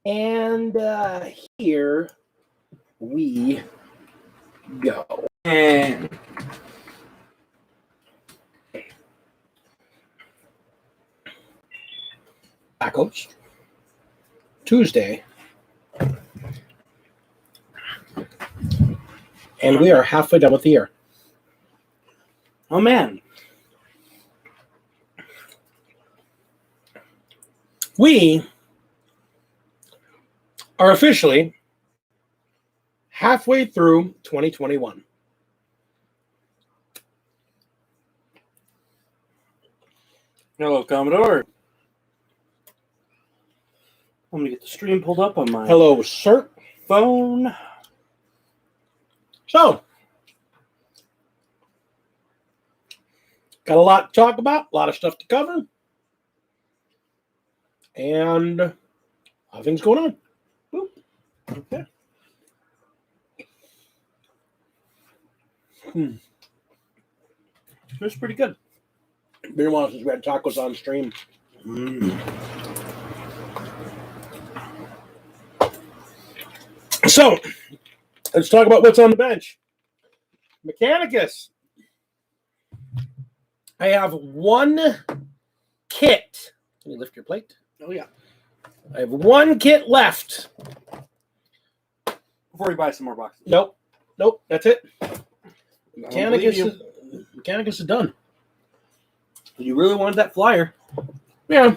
And here we go. And tacos. Tuesday. And we are halfway done with the year. Oh, man. We are officially halfway through 2021. Hello, Commodore. Let me get the stream pulled up on my Hello, sir. phone. So, got a lot to talk about, a lot of stuff to cover, and a lot of things going on. Boop. Okay. It's pretty good. Been a while since we had tacos on stream. So, let's talk about what's on the bench. Mechanicus. I have one kit. Can you lift your plate? Oh, yeah. I have one kit left. Before we buy some more boxes. Nope, that's it. Mechanicus is done. You really wanted that flyer. Yeah.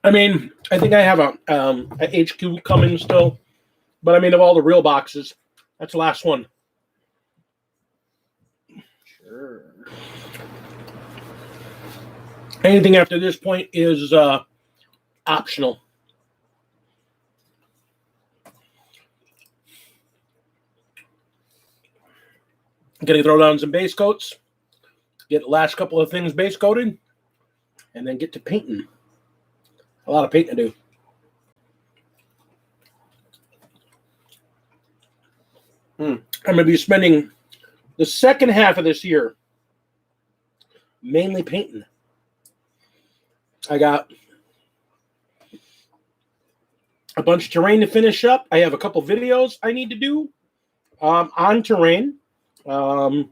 I mean, I think I have a HQ coming still. But I mean, of all the real boxes, that's the last one. Sure. Anything after this point is optional. Gonna throw down some base coats, get the last couple of things base coated, and then get to painting. A lot of painting to do. I'm going to be spending the second half of this year mainly painting. I got a bunch of terrain to finish up. I have a couple videos I need to do on terrain. I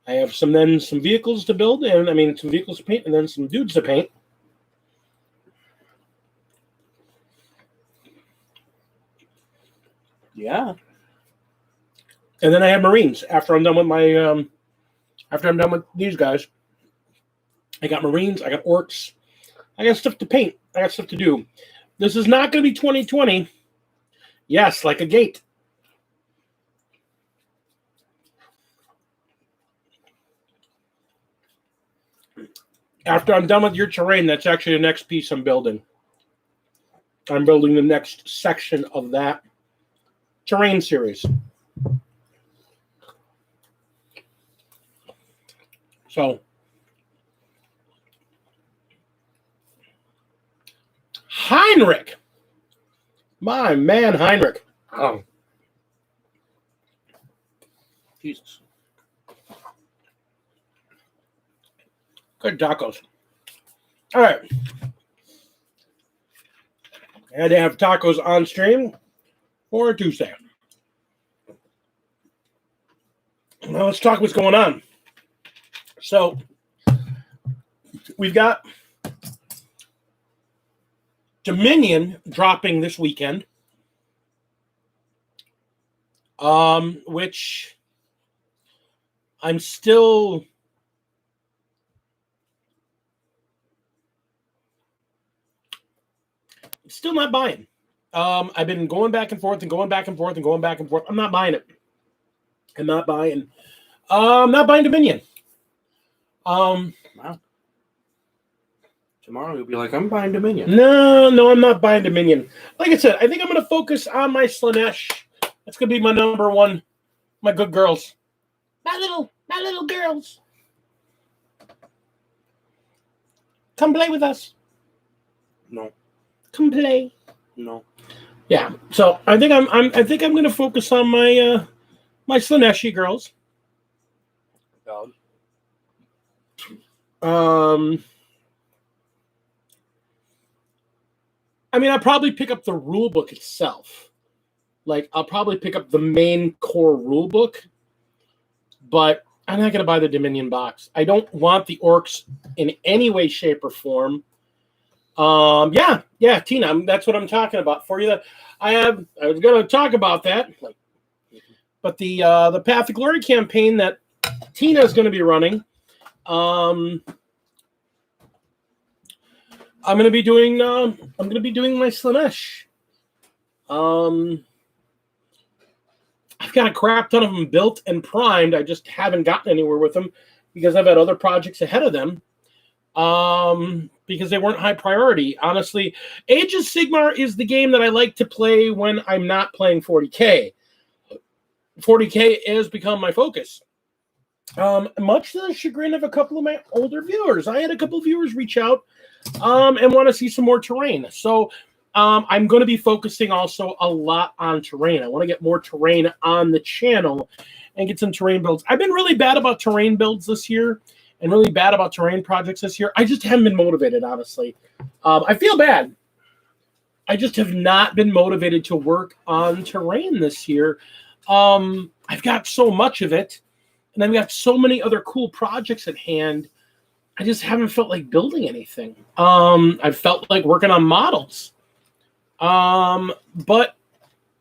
have some vehicles to build, and some vehicles to paint, and then some dudes to paint. Yeah. And then I have Marines after I'm done with my after I'm done with these guys. I got Marines, I got Orcs, I got stuff to paint, I got stuff to do. This is not going to be 2020. Yes, like a gate. After I'm done with your terrain, that's actually the next piece I'm building. I'm building the next section of that terrain series. So, Heinrich. My man, Heinrich. Oh. Jesus. Good tacos. All right. I had to have tacos on stream for Tuesday. Now let's talk what's going on. So we've got Dominion dropping this weekend, which I'm still not buying. I've been going back and forth and going back and forth and going back and forth. I'm not buying it. I'm not buying Dominion. Wow. Tomorrow you'll be like, I'm buying Dominion. No, I'm not buying Dominion. Like I said, I think I'm going to focus on my Slanesh. That's going to be my number one. My good girls. My little girls. Come play with us. No. Come play. No. Yeah. So I think I'm going to focus on my my Slaneshi girls. Valid. I mean, I'll probably pick up the rule book itself. Like, I'll probably pick up the main core rule book, but I'm not going to buy the Dominion box. I don't want the orcs in any way, shape, or form. Yeah, Tina, that's what I'm talking about for you. I was going to talk about that, but the Path of Glory campaign that Tina is going to be running, I'm going to be doing my Slanesh. I've got a crap ton of them built and primed. I just haven't gotten anywhere with them because I've had other projects ahead of them. Because they weren't high priority. Honestly, Age of Sigmar is the game that I like to play when I'm not playing 40K. 40K has become my focus. Much to the chagrin of a couple of my older viewers. I had a couple of viewers reach out and want to see some more terrain. So I'm going to be focusing also a lot on terrain. I want to get more terrain on the channel and get some terrain builds. I've been really bad about terrain builds this year and really bad about terrain projects this year. I just haven't been motivated, honestly. I feel bad. I just have not been motivated to work on terrain this year. I've got so much of it, and I've got so many other cool projects at hand. I just haven't felt like building anything. I felt like working on models. But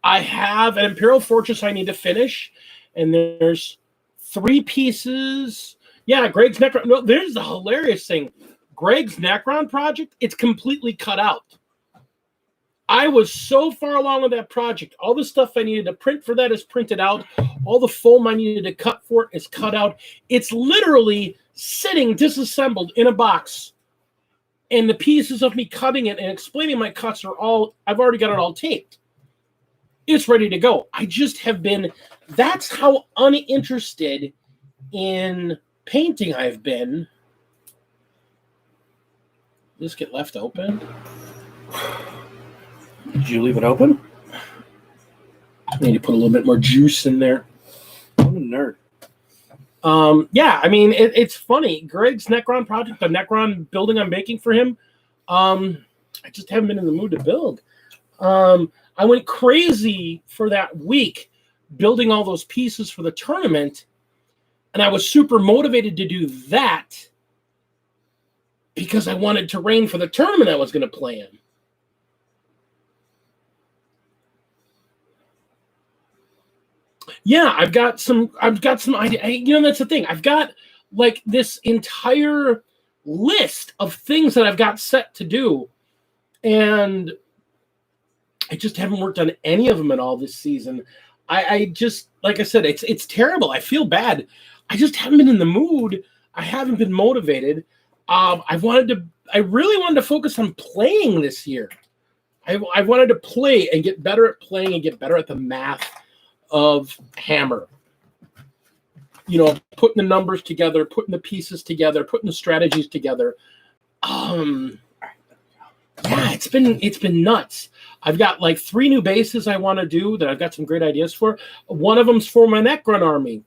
I have an Imperial Fortress I need to finish, and there's 3 pieces. Yeah, Greg's Necron. No, there's the hilarious thing. Greg's Necron project, it's completely cut out. I was so far along with that project. All the stuff I needed to print for that is printed out. All the foam I needed to cut for it is cut out. It's literally sitting disassembled in a box. And the pieces of me cutting it and explaining my cuts are all, I've already got it all taped. It's ready to go. I just have been, that's how uninterested in painting I've been. This get left open? Did you leave it open? I need to put a little bit more juice in there. I'm a nerd. Yeah, I mean, it's funny. Greg's Necron project, the Necron building I'm making for him, I just haven't been in the mood to build. I went crazy for that week building all those pieces for the tournament, and I was super motivated to do that because I wanted terrain for the tournament I was going to play in. Yeah, I've got some idea. You know, that's the thing. I've got like this entire list of things that I've got set to do, and I just haven't worked on any of them at all this season. I just, like I said, it's terrible. I feel bad. I just haven't been in the mood. I haven't been motivated. I really wanted to focus on playing this year. I wanted to play and get better at playing and get better at the math of Hammer. You know, putting the numbers together, putting the pieces together, putting the strategies together. Yeah, it's been nuts. I've got like 3 new bases I want to do that I've got some great ideas for. One of them's for my Necron army.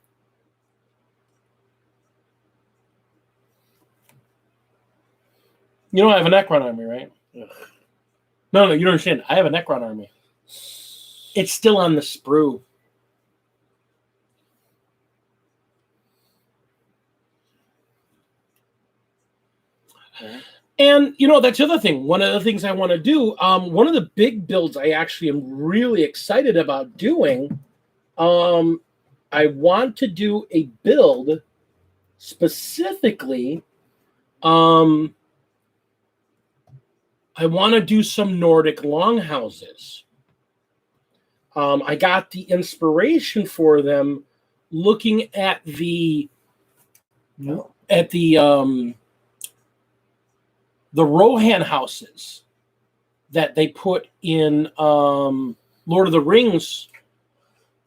You know I have a Necron army, right? Ugh. No, you don't understand. I have a Necron army. It's still on the sprue. And, you know, that's the other thing. One of the things I want to do, one of the big builds I actually am really excited about doing, I want to do a build specifically. I want to do some Nordic longhouses. I got the inspiration for them looking at the Rohan houses that they put in Lord of the Rings.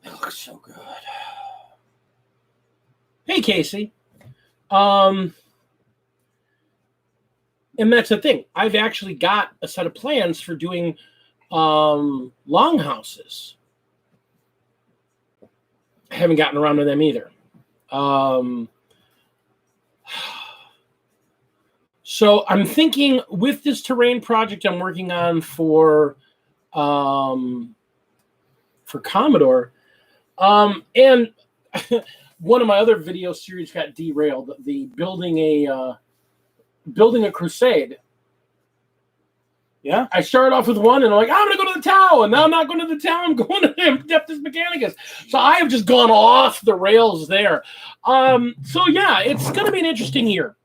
They look so good. Hey, Casey. And that's the thing. I've actually got a set of plans for doing longhouses. I haven't gotten around to them either. So I'm thinking with this terrain project I'm working on for Commodore, and one of my other video series got derailed. The building a crusade. Yeah. I started off with one, and I'm like, I'm going to go to the Tau, and now I'm not going to the Tau. I'm going to Adeptus Mechanicus. So I have just gone off the rails there. So yeah, it's going to be an interesting year.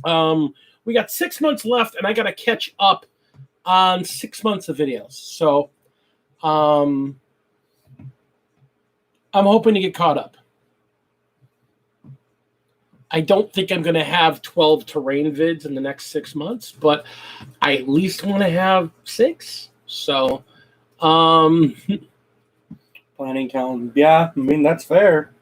We got 6 months left, and I got to catch up on 6 months of videos. So I'm hoping to get caught up. I don't think I'm going to have 12 terrain vids in the next 6 months, but I at least want to have 6. So, Planning calendar. Yeah, I mean, that's fair.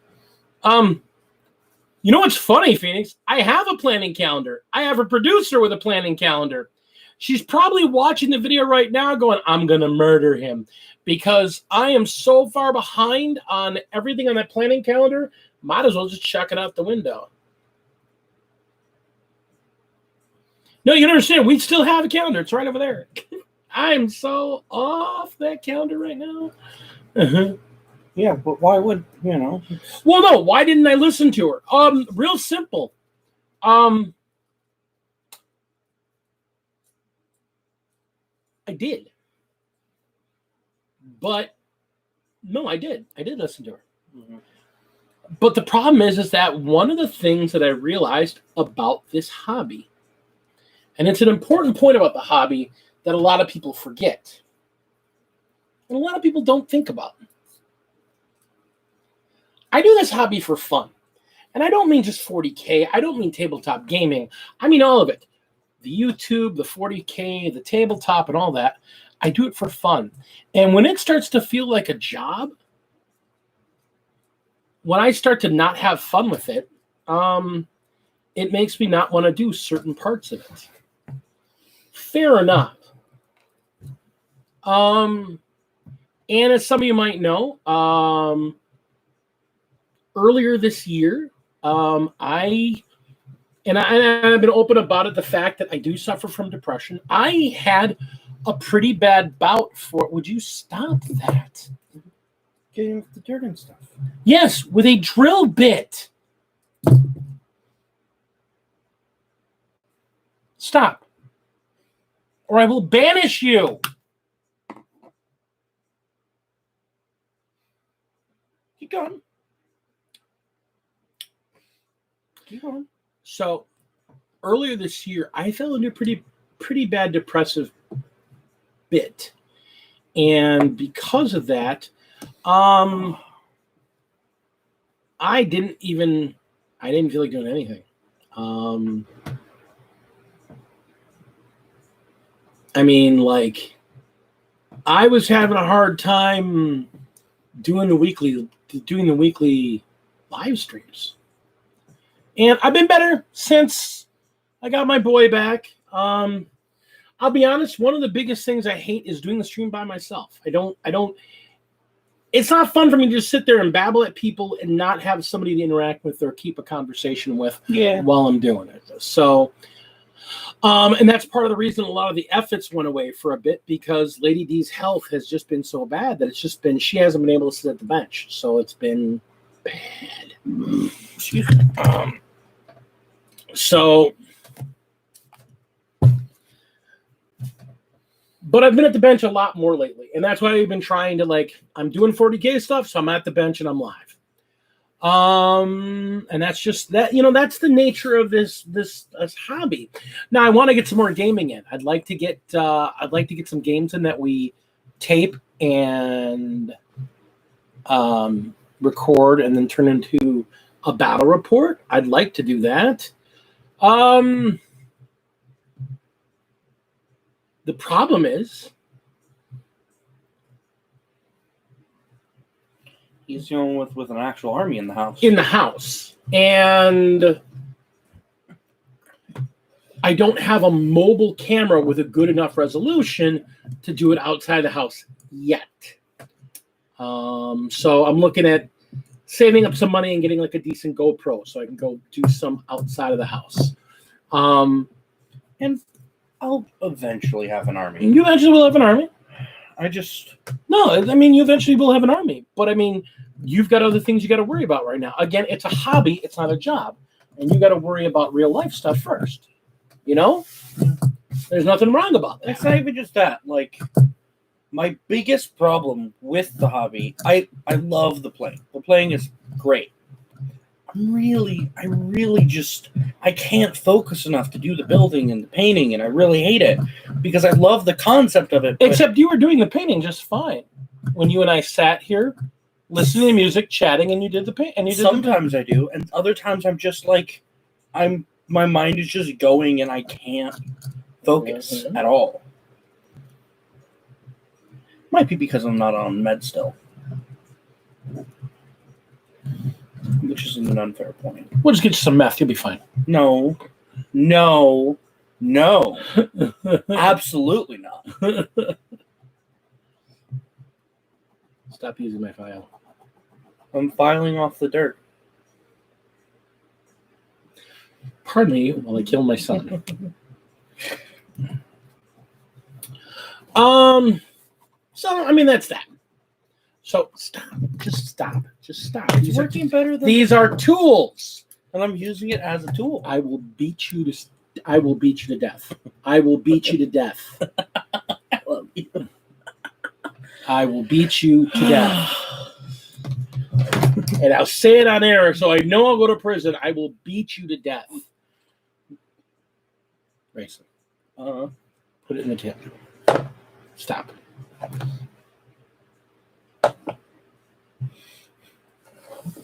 you know what's funny, Phoenix? I have a planning calendar. I have a producer with a planning calendar. She's probably watching the video right now going, I'm going to murder him because I am so far behind on everything on that planning calendar. Might as well just chuck it out the window. No, you don't understand. We still have a calendar. It's right over there. I'm so off that calendar right now. Yeah, but why would, you know? Well, no. Why didn't I listen to her? Real simple. I did. But, no, I did. I did listen to her. Mm-hmm. But the problem is that one of the things that I realized about this hobby, and it's an important point about the hobby that a lot of people forget. And a lot of people don't think about. I do this hobby for fun. And I don't mean just 40K. I don't mean tabletop gaming. I mean all of it. The YouTube, the 40K, the tabletop, and all that. I do it for fun. And when it starts to feel like a job, when I start to not have fun with it, it makes me not want to do certain parts of it. Fair enough. And as some of you might know, earlier this year, I've been open about it, the fact that I do suffer from depression. I had a pretty bad bout for, would you stop that? Getting the dirt and stuff. Yes, with a drill bit. Stop. Or I will banish you. Keep going. Keep going. So, earlier this year, I fell into a pretty bad depressive bit. And because of that, I didn't feel like doing anything. I mean, like, I was having a hard time doing the weekly live streams. And I've been better since I got my boy back. I'll be honest, one of the biggest things I hate is doing the stream by myself. It's not fun for me to just sit there and babble at people and not have somebody to interact with or keep a conversation with while I'm doing it. So, and that's part of the reason a lot of the efforts went away for a bit, because Lady D's health has just been so bad that she hasn't been able to sit at the bench. So it's been bad. Excuse me. But I've been at the bench a lot more lately, and that's why I've been trying to, I'm doing 40K stuff, so I'm at the bench and I'm live. And that's just that, that's the nature of this hobby. Now I want to get some more gaming in. I'd like to get some games in that we tape and record and then turn into a battle report. I'd like to do that. The problem is he's dealing with an actual army in the house. And I don't have a mobile camera with a good enough resolution to do it outside the house yet. So I'm looking at saving up some money and getting a decent GoPro so I can go do some outside of the house. And I'll eventually have an army. You eventually will have an army. No, I mean, you eventually will have an army. But I mean, you've got other things you got to worry about right now. Again, it's a hobby. It's not a job. And you got to worry about real life stuff first. You know? There's nothing wrong about that. It's not even just that. Like, my biggest problem with the hobby, I love the playing. The playing is great. I can't focus enough to do the building and the painting, and I really hate it because I love the concept of it. Except you were doing the painting just fine when you and I sat here, listening to music, chatting, and you did the paint. And you did sometimes I do, and other times I'm just like, my mind is just going, and I can't focus at all. Might be because I'm not on med still. Which isn't an unfair point. We'll just get you some meth. You'll be fine. No. Absolutely not. Stop using my file. I'm filing off the dirt. Pardon me while I kill my son. So, I mean, that's that. So, stop. Just stop. It's working better than these are tools. And I'm using it as a tool. I will beat you to death. I will beat you to death. I will beat you to death. And I'll say it on air so I know I'll go to prison. I will beat you to death. Grayson. Put it in the tip. Stop.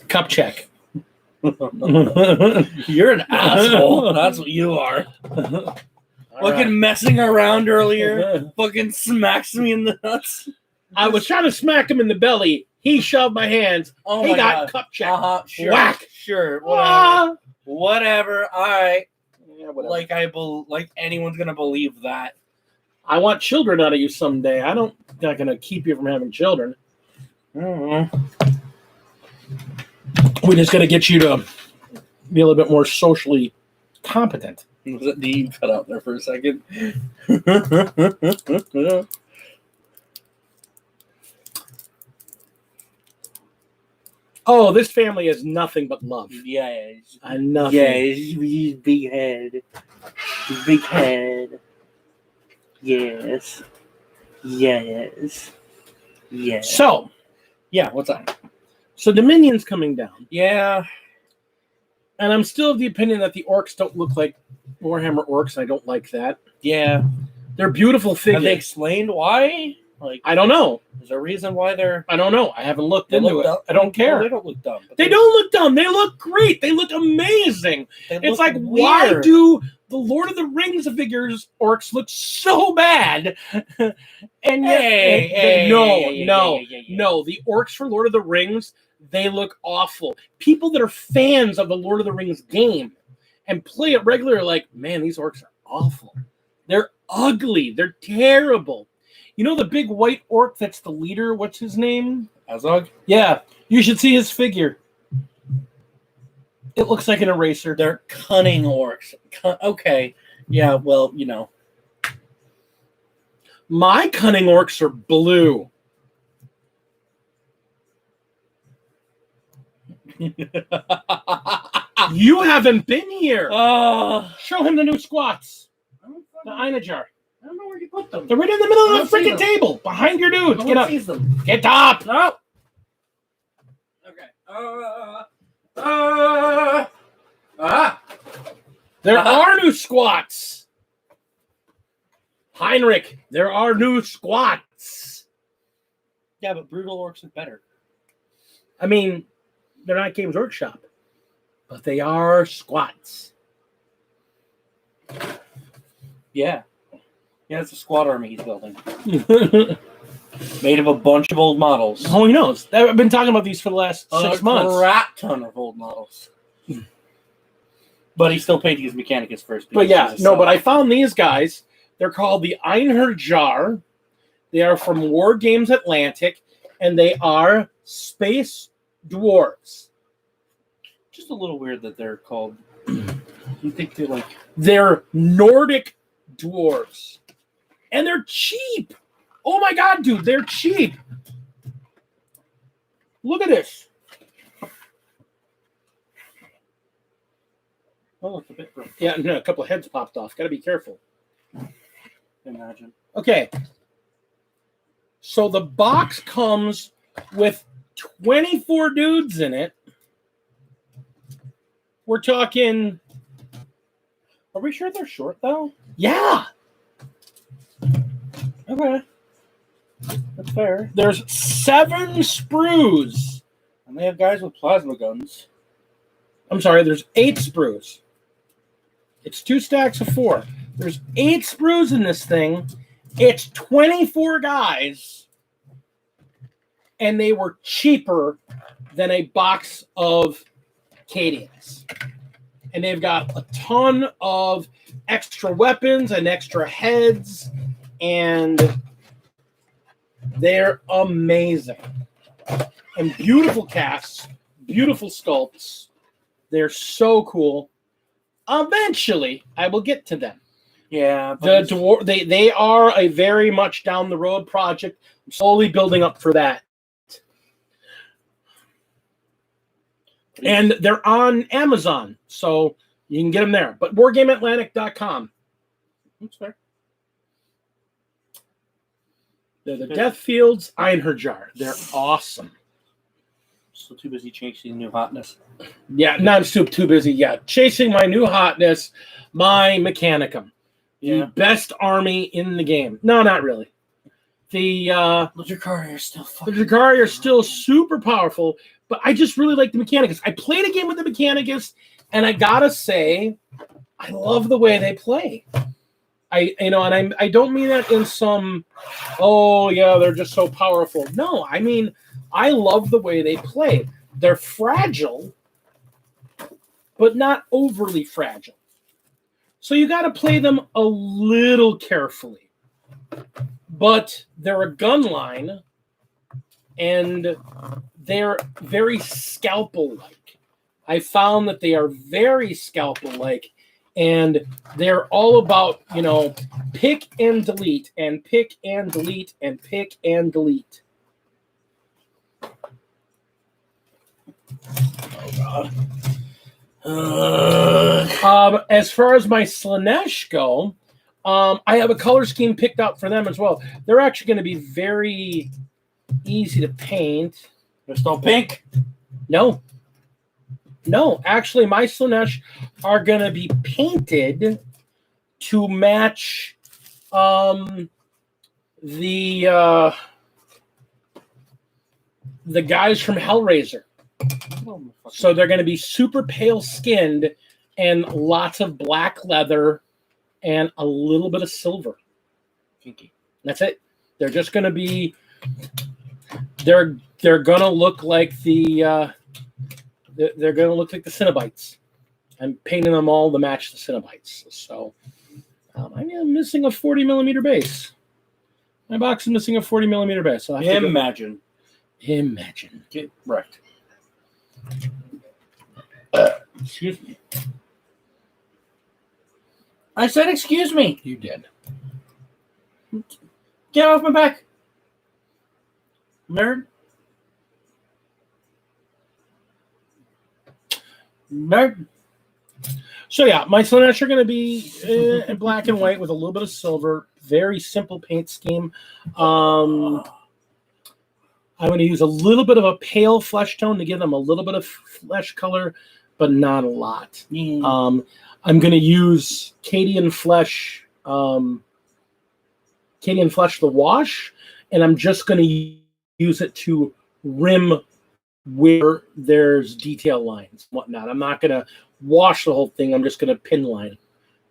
Cup check. You're an asshole. That's what you are. Fucking messing around earlier. Fucking smacks me in the nuts. I was trying to smack him in the belly. He shoved my hands. Oh, he my got God. cup check. Sure. Whack. Sure. Whatever. All right. Yeah, whatever. Like anyone's gonna believe that. I want children out of you someday. Not gonna keep you from having children. We're just gonna get you to be a little bit more socially competent. Was it D cut out there for a second? Oh, this family has nothing but love. Yes. Nothing. Yes, his big head. His big head. Yes. Yes. Yes. So, yeah, what's that? So Dominion's coming down. Yeah. And I'm still of the opinion that the orcs don't look like Warhammer orcs. I don't like that. Yeah. They're beautiful figures. Have they explained why? Like, I don't know. Is there a reason why they're... I don't know. I haven't looked into it. I don't care. Well, they don't look dumb. They don't look dumb. They look great. They look amazing. It's like, weird. Why do the Lord of the Rings figures orcs look so bad? And yet, no. The orcs for Lord of the Rings, they look awful. People that are fans of the Lord of the Rings game and play it regularly are like, man, these orcs are awful. They're ugly. They're terrible. You know the big white orc that's the leader? What's his name? Azog? Yeah. You should see his figure. It looks like an eraser. They're cunning orcs. Okay. Yeah, well, you know. My cunning orcs are blue. You haven't been here. Show him the new squats. The Einajar. I don't know where you put them. They're right in the middle of the freaking table. Behind your dudes. Get up. Them. Get up. No. Okay. There are new squats. Heinrich, there are new squats. Yeah, but brutal orcs are better. I mean, they're not Games Workshop, but they are squats. Yeah. Yeah, it's a squad army he's building. Made of a bunch of old models. Oh, he knows. I've been talking about these for the last 6 months. A rat ton of old models. But he still paid to use Mechanicus first. But yeah, no, but I found these guys. They're called the Einherjar. They are from War Games Atlantic, and they are space dwarves. Just a little weird that they're called... You think they're like... They're Nordic dwarves. And they're cheap. Oh my God, dude, they're cheap. Look at this. Oh, it's a bit rough. Yeah, no, a couple of heads popped off. Got to be careful. Imagine. Okay. So the box comes with 24 dudes in it. We're talking. Are we sure they're short though? Yeah. Okay. That's fair. There's 7 sprues. And they have guys with plasma guns. I'm sorry, there's 8 sprues. It's 2 stacks of 4. There's 8 sprues in this thing. It's 24 guys. And they were cheaper than a box of Cadians. And they've got a ton of extra weapons and extra heads. And they're amazing. And beautiful casts, beautiful sculpts. They're so cool. Eventually, I will get to them. Yeah. They are a very much down the road project. I'm slowly building up for that. And they're on Amazon, so you can get them there. But BoardGameAtlantic.com. That's fair. They're the Deathfields Einherjar. They're awesome. Still too busy chasing new hotness. Yeah, no, I'm too busy. Yeah, chasing my new hotness, my Mechanicum. Yeah. The best army in the game. No, not really. The Dracari are still fucking. The Dracari are still super powerful, but I just really like the Mechanicus. I played a game with the Mechanicus, and I gotta say, I love the way they play. I don't mean that in some, oh yeah, they're just so powerful. No, I mean, I love the way they play. They're fragile, but not overly fragile. So you got to play them a little carefully. But they're a gun line, and they're very scalpel-like. I found that they are very scalpel-like, and they're all about, pick and delete, and pick and delete, and pick and delete. Oh, God. As far as my Slaanesh go, I have a color scheme picked out for them as well. They're actually going to be very easy to paint. They're still pink? No, actually, my Slaanesh are going to be painted to match the guys from Hellraiser. So they're going to be super pale skinned and lots of black leather and a little bit of silver. Kinky. That's it. They're just going to be. They're going to look like the. They're going to look like the Cenobites. I'm painting them all to match the Cenobites. So I'm missing a 40 millimeter base. My box is missing a 40 millimeter base. So Imagine. Get wrecked. Excuse me. I said, excuse me. You did. Get off my back. Nerd. So yeah, my Slaanesh are going to be in black and white with a little bit of silver. Very simple paint scheme. I'm going to use a little bit of a pale flesh tone to give them a little bit of flesh color, but not a lot. I'm going to use Cadian Flesh, the wash, and I'm just going to use it to rim where there's detail lines, whatnot. I'm not going to wash the whole thing. I'm just going to pinline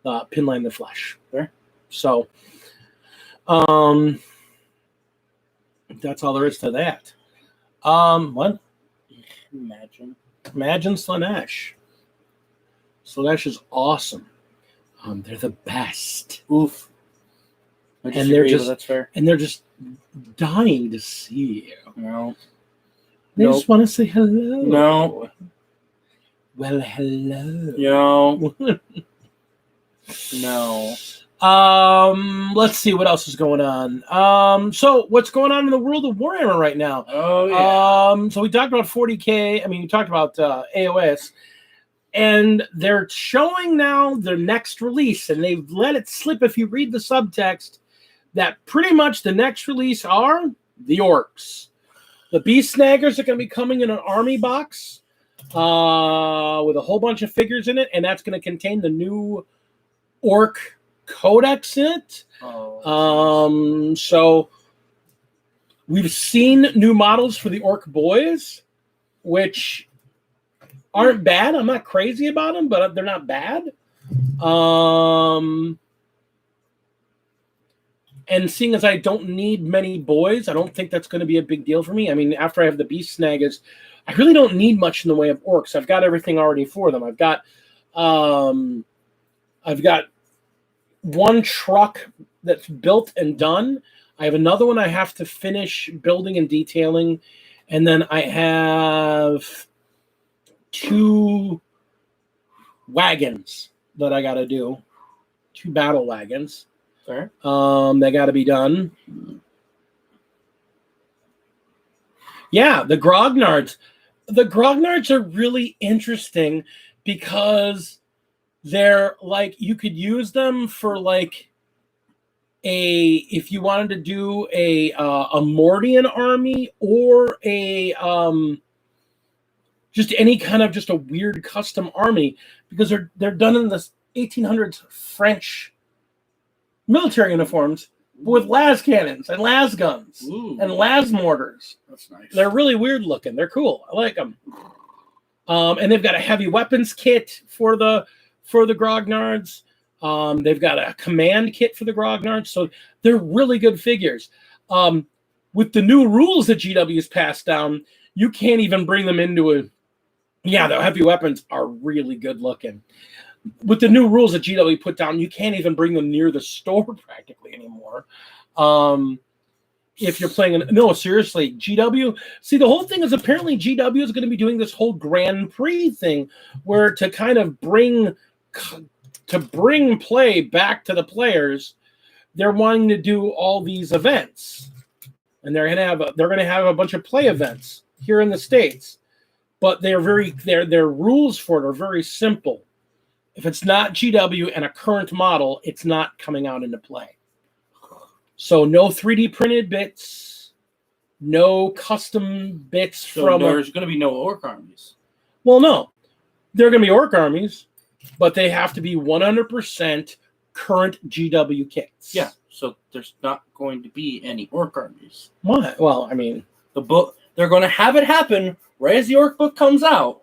the flesh. There. So, that's all there is to that. What? Imagine Slaanesh. Slaanesh is awesome. They're the best. Oof. And they're just that's fair. And they're just dying to see you. No. They just want to say hello. No. Well, hello. No. No. Let's see what else is going on. So what's going on in the world of Warhammer right now? Oh yeah. So we talked about 40K. I mean, we talked about AOS, and they're showing now their next release, and they've let it slip. If you read the subtext, that pretty much the next release are the orcs. The Beast Snaggers are going to be coming in an army box with a whole bunch of figures in it, and that's going to contain the new orc codex in it. So we've seen new models for the orc boys, which aren't bad. I'm not crazy about them, but they're not bad. And seeing as I don't need many boys, I don't think that's going to be a big deal for me. I mean, after I have the Beast Snaggers, I really don't need much in the way of orcs. I've got everything already for them. I've got one truck that's built and done. I have another one I have to finish building and detailing. And then I have 2 wagons that I got to do. 2 battle wagons. Fair. They got to be done. Yeah, the Grognards. The Grognards are really interesting because they're like, you could use them for like if you wanted to do a Mordian army or a just any kind of just a weird custom army, because they're done in the 1800s French military uniforms with las cannons and las guns. Ooh. And las mortars. That's nice. They're really weird looking. They're cool. I like them. And they've got a heavy weapons kit for the Grognards. They've got a command kit for the Grognards. So they're really good figures. With the new rules that GW's passed down, you can't even bring them into a... Yeah, the heavy weapons are really good looking. With the new rules that GW put down, you can't even bring them near the store practically anymore. If you're playing... No, seriously, GW... See, the whole thing is apparently GW is going to be doing this whole Grand Prix thing where to kind of bring play back to the players, they're wanting to do all these events. And they're going to have a bunch of play events here in the States. But their rules for it are very simple. If it's not GW and a current model, it's not coming out into play. So no 3D printed bits, no custom bits so there's going to be no orc armies. Well, no. There are going to be orc armies, but they have to be 100% current GW kits. Yeah, so there's not going to be any orc armies. Why? Well, I mean... The book, they're going to have it happen right as the orc book comes out.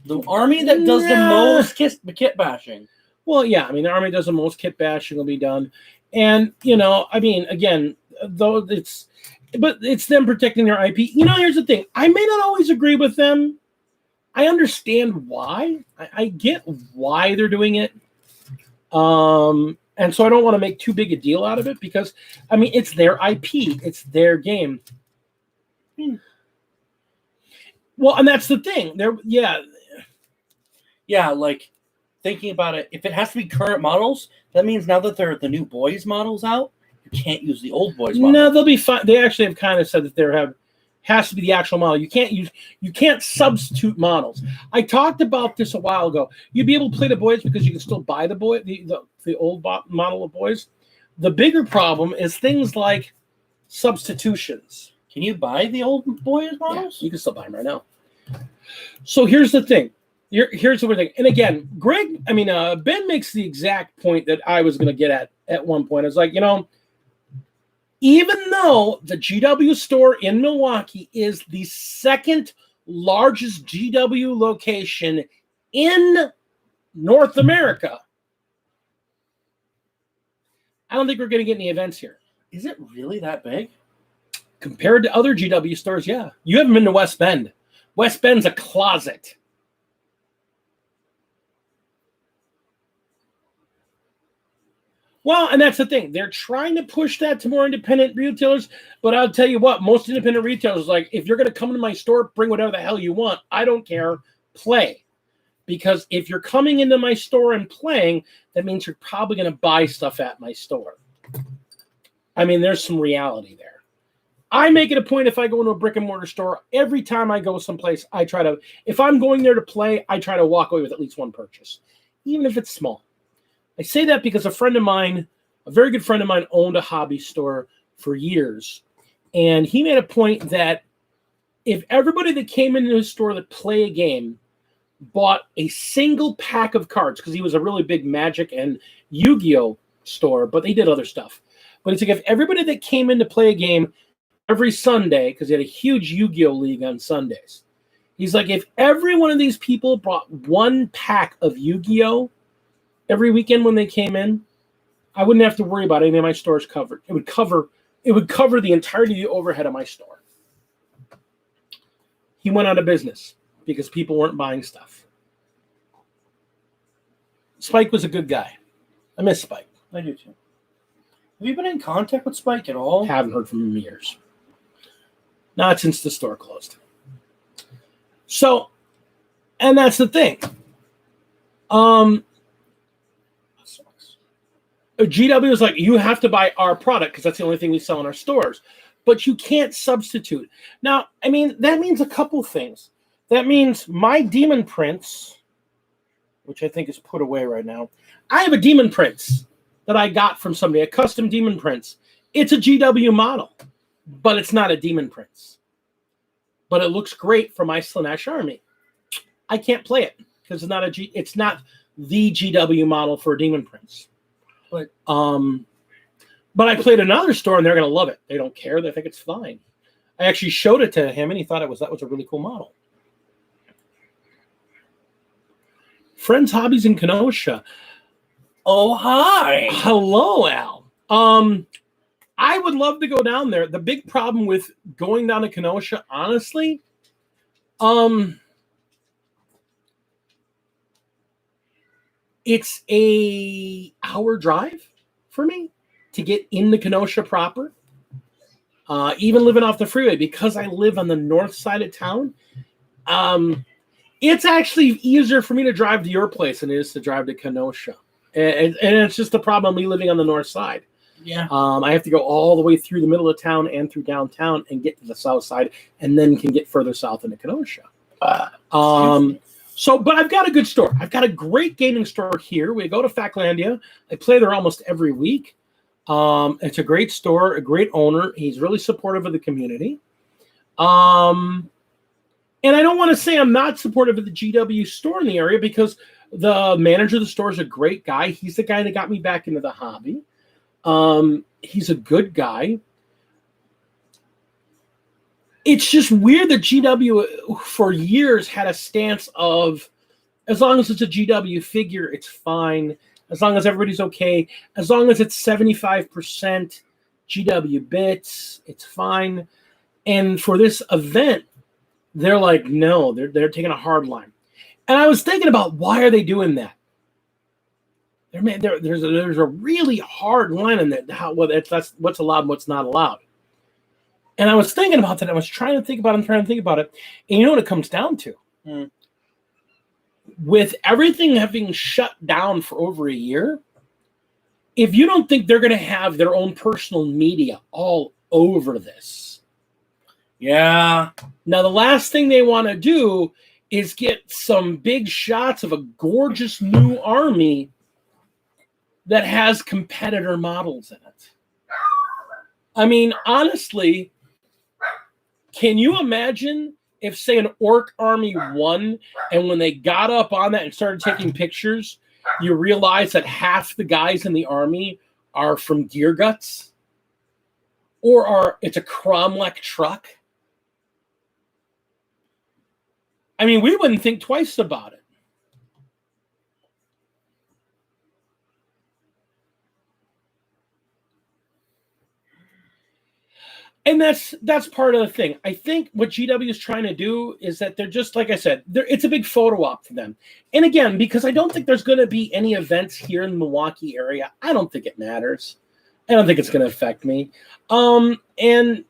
The army that does the most kit bashing. Well, yeah, I mean, the army does the most kit bashing will be done. And, you know, I mean, again, though it's them protecting their IP. You know, here's the thing. I may not always agree with them. I understand why. I get why they're doing it. And so I don't want to make too big a deal out of it because, I mean, it's their IP. It's their game. Well, and that's the thing. Yeah, like thinking about it, if it has to be current models, that means now that they're the new boys models out, you can't use the old boys models. No, they'll be fine. They actually have kind of said that has to be the actual model. You can't substitute models. I talked about this a while ago. You'd be able to play the boys because you can still buy the old model of boys. The bigger problem is things like substitutions. Can you buy the old boys models? Yeah, you can still buy them right now. So here's the thing. Here's what we're thinking. And again, Ben makes the exact point that I was going to get at one point. It's like, you know, even though the GW store in Milwaukee is the second largest GW location in North America, I don't think we're going to get any events here. Is it really that big? Compared to other GW stores, yeah. You haven't been to West Bend. West Bend's a closet. Well, and that's the thing. They're trying to push that to more independent retailers, but I'll tell you what, most independent retailers, like, if you're going to come to my store, bring whatever the hell you want. I don't care. Play. because if you're coming into my store and playing, that means you're probably going to buy stuff at my store. I mean, there's some reality there. I make it a point if I go into a brick and mortar store, every time I go someplace, I try to, if I'm going there to play, I try to walk away with at least one purchase, even if it's small. I say that because a friend of mine, a very good friend of mine, owned a hobby store for years. And he made a point that if everybody that came into his store that play a game bought a single pack of cards, because he was a really big Magic and Yu-Gi-Oh store, but they did other stuff. But it's like if everybody that came in to play a game every Sunday, because he had a huge Yu-Gi-Oh league on Sundays, he's like, if every one of these people brought one pack of Yu-Gi-Oh every weekend when they came in, I wouldn't have to worry about any of my stores covered. It would cover the entirety of the overhead of my store. He went out of business because people weren't buying stuff. Spike was a good guy. I miss Spike. I do too. Have you been in contact with Spike at all? Haven't heard from him in years. Not since the store closed. So, and that's the thing. GW was like, you have to buy our product because that's the only thing we sell in our stores. But you can't substitute. Now, I mean, that means a couple things. That means my Demon Prince, which I think is put away right now. I have a Demon Prince that I got from somebody, a custom Demon Prince. It's a GW model, but it's not a Demon Prince. But it looks great for my Slanesh army. I can't play it because it's not the GW model for a Demon Prince. But I played another store and they're going to love it. They don't care. They think it's fine. I actually showed it to him and he thought that was a really cool model. Friends Hobbies in Kenosha. Oh, hi. Hello, Al. I would love to go down there. The big problem with going down to Kenosha, honestly, it's a hour drive for me to get into Kenosha proper. Even living off the freeway, because I live on the north side of town, it's actually easier for me to drive to your place than it is to drive to Kenosha. And it's just the problem of me living on the north side. Yeah. I have to go all the way through the middle of town and through downtown and get to the south side, and then can get further south into Kenosha. But I've got a good store. I've got a great gaming store here. We go to Factlandia. I play there almost every week. It's a great store, a great owner. He's really supportive of the community. And I don't want to say I'm not supportive of the GW store in the area because the manager of the store is a great guy. He's the guy that got me back into the hobby. He's a good guy. It's just weird that GW for years had a stance of, as long as it's a GW figure, it's fine. As long as everybody's okay. As long as it's 75% GW bits, it's fine. And for this event, they're like, no, they're taking a hard line. And I was thinking about, why are they doing that? There's a really hard line in that. That's what's allowed and what's not allowed. And I was thinking about that. I was trying to think about it. And you know what it comes down to? With everything having shut down for over a year, if you don't think they're going to have their own personal media all over this. Yeah. Now, the last thing they want to do is get some big shots of a gorgeous new army that has competitor models in it. I mean, honestly, can you imagine if, say, an orc army won, and when they got up on that and started taking pictures, you realize that half the guys in the army are from Gear Guts? Or it's a Cromlech truck? I mean, we wouldn't think twice about it. And that's part of the thing. I think what GW is trying to do is that they're just, like I said, it's a big photo op for them. And again, because I don't think there's going to be any events here in the Milwaukee area, I don't think it matters. I don't think it's going to affect me. And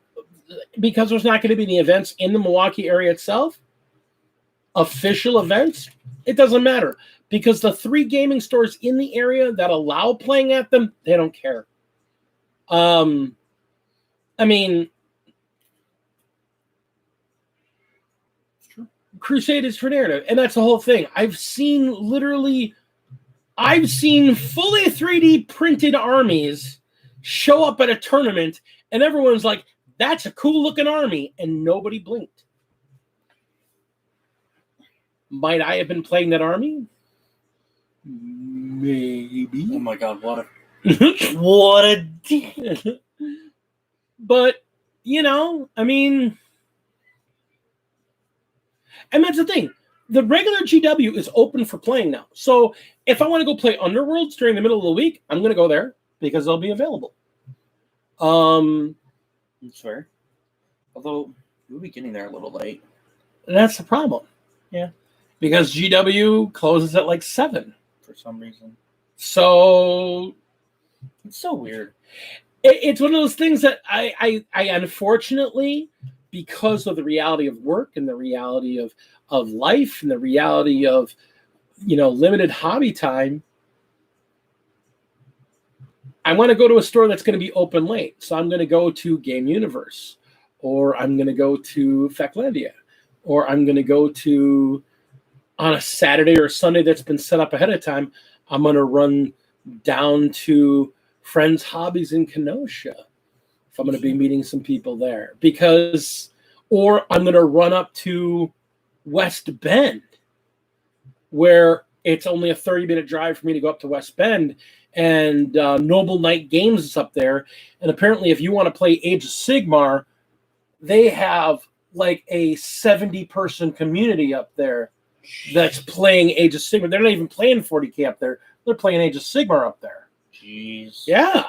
because there's not going to be any events in the Milwaukee area itself, official events, it doesn't matter because the 3 gaming stores in the area that allow playing at them, they don't care. I mean, Crusade is for narrative, and that's the whole thing. I've seen fully 3D printed armies show up at a tournament, and everyone's like, that's a cool looking army, and nobody blinked. Might I have been playing that army? Maybe. Oh my god, what a dick. But, you know, I mean, and that's the thing. The regular GW is open for playing now. So if I want to go play Underworlds during the middle of the week, I'm going to go there because they'll be available. That's fair. Although, we'll be getting there a little late. That's the problem. Yeah. Because GW closes at like 7. For some reason. So it's so weird. It's one of those things that I unfortunately, because of the reality of work and the reality of life and the reality of, you know, limited hobby time, I want to go to a store that's going to be open late. So I'm going to go to Game Universe, or I'm going to go to Feclandia, or I'm going to go to, on a Saturday or Sunday that's been set up ahead of time, I'm going to run down to Friends Hobbies in Kenosha if I'm going to be meeting some people there. Or I'm going to run up to West Bend, where it's only a 30-minute drive for me to go up to West Bend, and Noble Knight Games is up there. And apparently if you want to play Age of Sigmar, they have like a 70-person community up there that's playing Age of Sigmar. They're not even playing 40K up there. They're playing Age of Sigmar up there. Jeez. Yeah.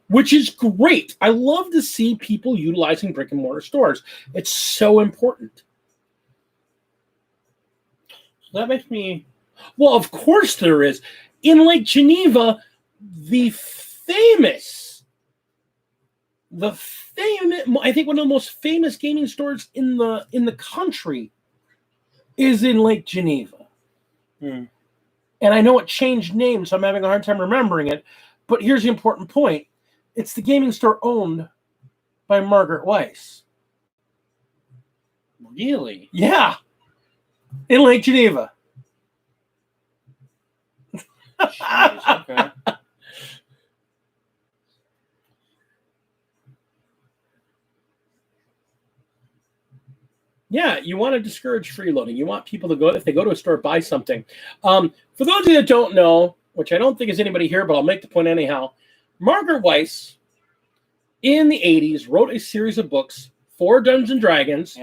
Which is great. I love to see people utilizing brick and mortar stores. It's so important. So that makes me... Well, of course there is. In Lake Geneva, I think one of the most famous gaming stores in the country is in Lake Geneva. And I know it changed names, so I'm having a hard time remembering it. But here's the important point. It's the gaming store owned by Margaret Weiss. Really? Yeah. In Lake Geneva. Jeez, okay. Yeah, you want to discourage freeloading. You want people to go, if they go to a store, buy something. For those of you that don't know, which I don't think is anybody here, but I'll make the point anyhow, Margaret Weiss, in the 80s, wrote a series of books for Dungeons & Dragons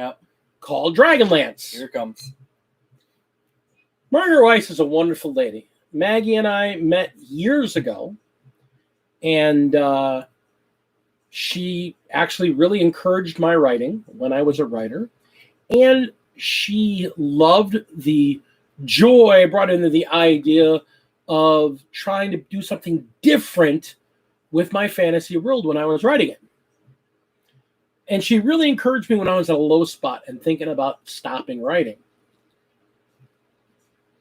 called Dragonlance. Here it comes. Margaret Weiss is a wonderful lady. Maggie and I met years ago, and she actually really encouraged my writing when I was a writer. And she loved the joy brought into the idea of trying to do something different with my fantasy world when I was writing it. And she really encouraged me when I was at a low spot and thinking about stopping writing.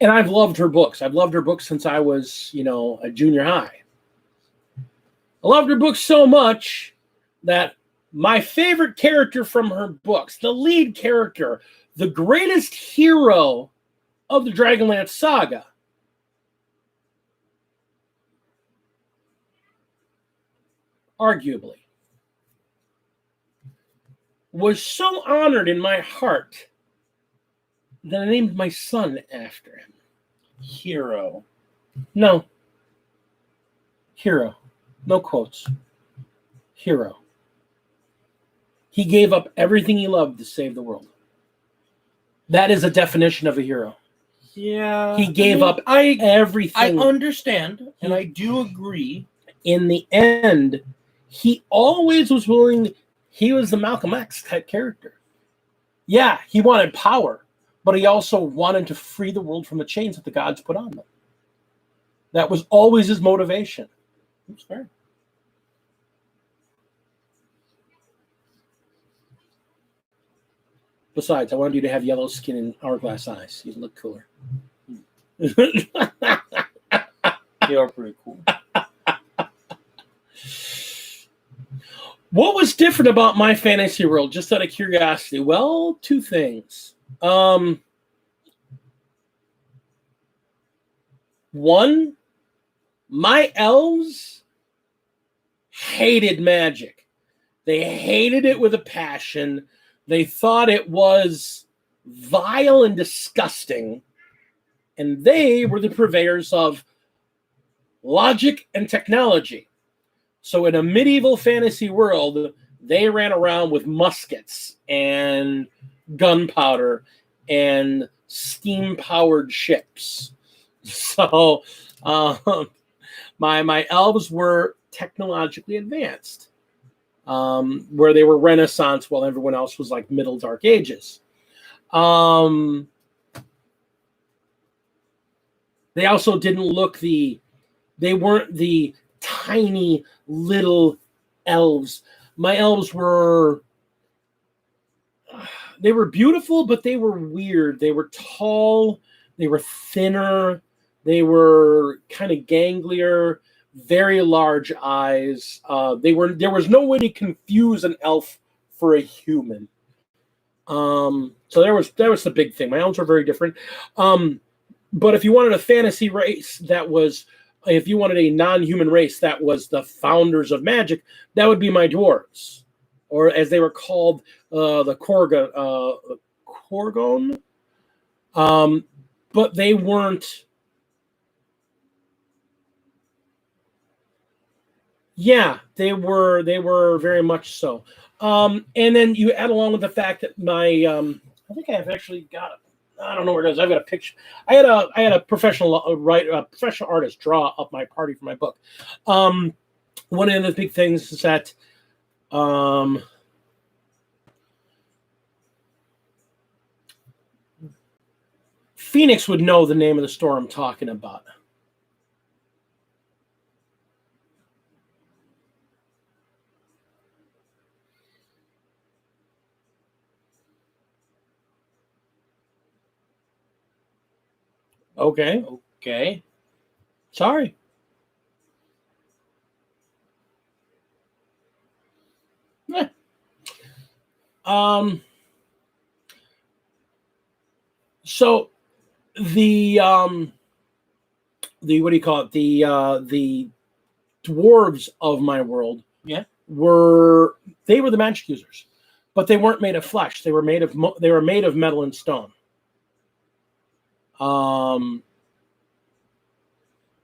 And I've loved her books. I've loved her books since I was, a junior high. I loved her books so much that my favorite character from her books, the lead character, the greatest hero of the Dragonlance saga, arguably, was so honored in my heart that I named my son after him. Hero. No. Hero. No quotes. Hero. He gave up everything he loved to save the world. That is a definition of a hero. Yeah. He gave up everything. I understand, and I do agree. In the end, he always was willing. He was the Malcolm X type character. Yeah, he wanted power, but he also wanted to free the world from the chains that the gods put on them. That was always his motivation. That's fair. Besides, I wanted you to have yellow skin and hourglass eyes. You'd look cooler. You are pretty cool. What was different about my fantasy world, just out of curiosity? Well, two things. One, my elves hated magic. They hated it with a passion. They thought it was vile and disgusting. And they were the purveyors of logic and technology. So in a medieval fantasy world, they ran around with muskets and gunpowder and steam-powered ships. So my elves were technologically advanced, where they were Renaissance while everyone else was like Middle Dark Ages. They also didn't look they weren't the tiny little elves. My elves were beautiful, but they were weird. They were tall, they were thinner, they were kind of ganglier, very large eyes. There was no way to confuse an elf for a human. So that was the big thing. My elves were very different. But if you wanted a fantasy race if you wanted a non-human race that was the founders of magic, that would be my dwarves, or as they were called, the Korgon. But they weren't. Yeah, they were very much so. And then you add along with the fact that I think I've actually got it. I don't know where it is. I've got a picture. I had a professional professional artist draw up my party for my book. One of the big things is that Phoenix would know the name of the store I'm talking about. Okay. Sorry. So the what do you call it? The dwarves of my world, were the magic users, but they weren't made of flesh. They were made of metal and stone.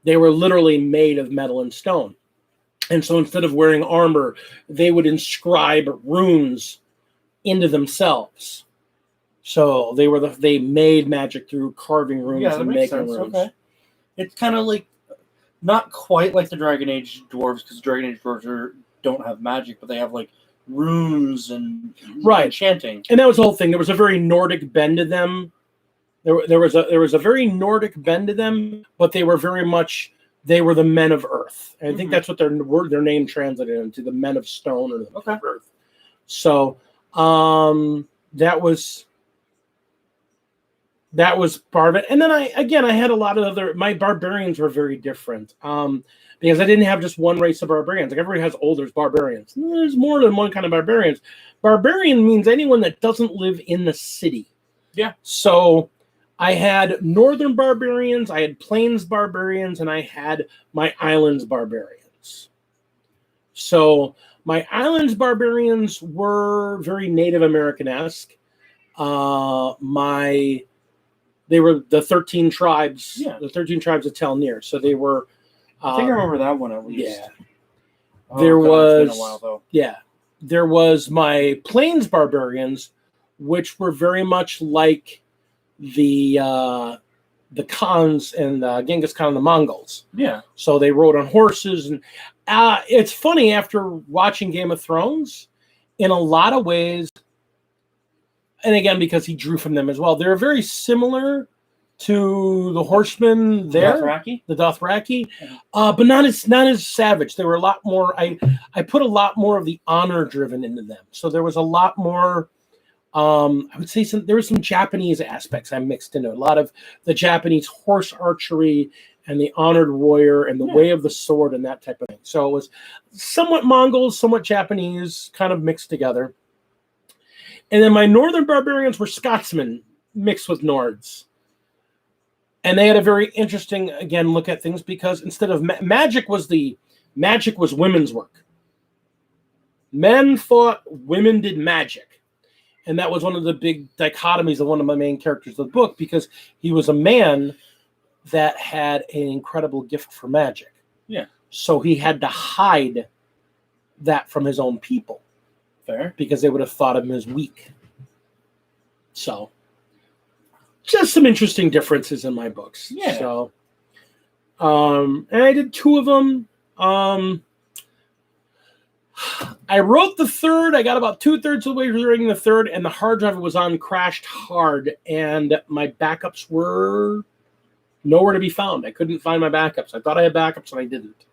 They were literally made of metal and stone. And so instead of wearing armor, they would inscribe runes into themselves. So they made magic through carving runes and making runes. Okay. It's kind of like, not quite like the Dragon Age dwarves, because Dragon Age dwarves don't have magic, but they have like runes and enchanting. And that was the whole thing. There was a very Nordic bend to them. There was a very Nordic bend to them, but they were the men of earth. And I think that's what their name translated into, the men of stone or the men of earth. So that was part of it. And then I had a lot of my barbarians were very different. Because I didn't have just one race of barbarians. Like everybody has there's barbarians. There's more than one kind of barbarians. Barbarian means anyone that doesn't live in the city. Yeah. So I had northern barbarians, I had plains barbarians, and I had my islands barbarians. So my islands barbarians were very Native American-esque. They were the 13 tribes, the 13 tribes of Telnir. So they were. I think I remember that one at least. Yeah. It's been a while though. Yeah. There was my plains barbarians, which were very much like the Khans and Genghis Khan and the Mongols. Yeah. So they rode on horses, and it's funny, after watching Game of Thrones, in a lot of ways, and again because he drew from them as well, they're very similar to the horsemen there, the Dothraki, but not as savage. They were a lot more. I put a lot more of the honor driven into them, so there was a lot more I would say there were some Japanese aspects I mixed into it. A lot of the Japanese horse archery and the honored warrior and the way of the sword and that type of thing. So it was somewhat Mongol, somewhat Japanese, kind of mixed together. And then my northern barbarians were Scotsmen mixed with Nords. And they had a very interesting, again, look at things because instead of magic was women's work. Men thought women did magic. And that was one of the big dichotomies of one of my main characters of the book because he was a man that had an incredible gift for magic. Yeah. So he had to hide that from his own people. Fair. Because they would have thought of him as weak. So, just some interesting differences in my books. Yeah. So, and I did 2 of them. I wrote the third. I got about 2/3 of the way through writing the third, and the hard drive was on crashed hard, and my backups were nowhere to be found. I couldn't find my backups. I thought I had backups, and I didn't.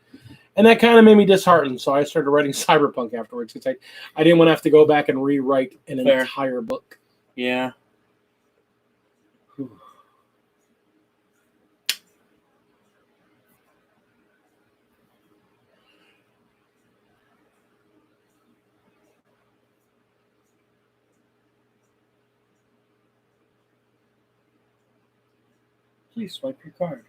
And that kind of made me disheartened, so I started writing Cyberpunk afterwards because I didn't want to have to go back and rewrite an entire book. Yeah. Please swipe your card.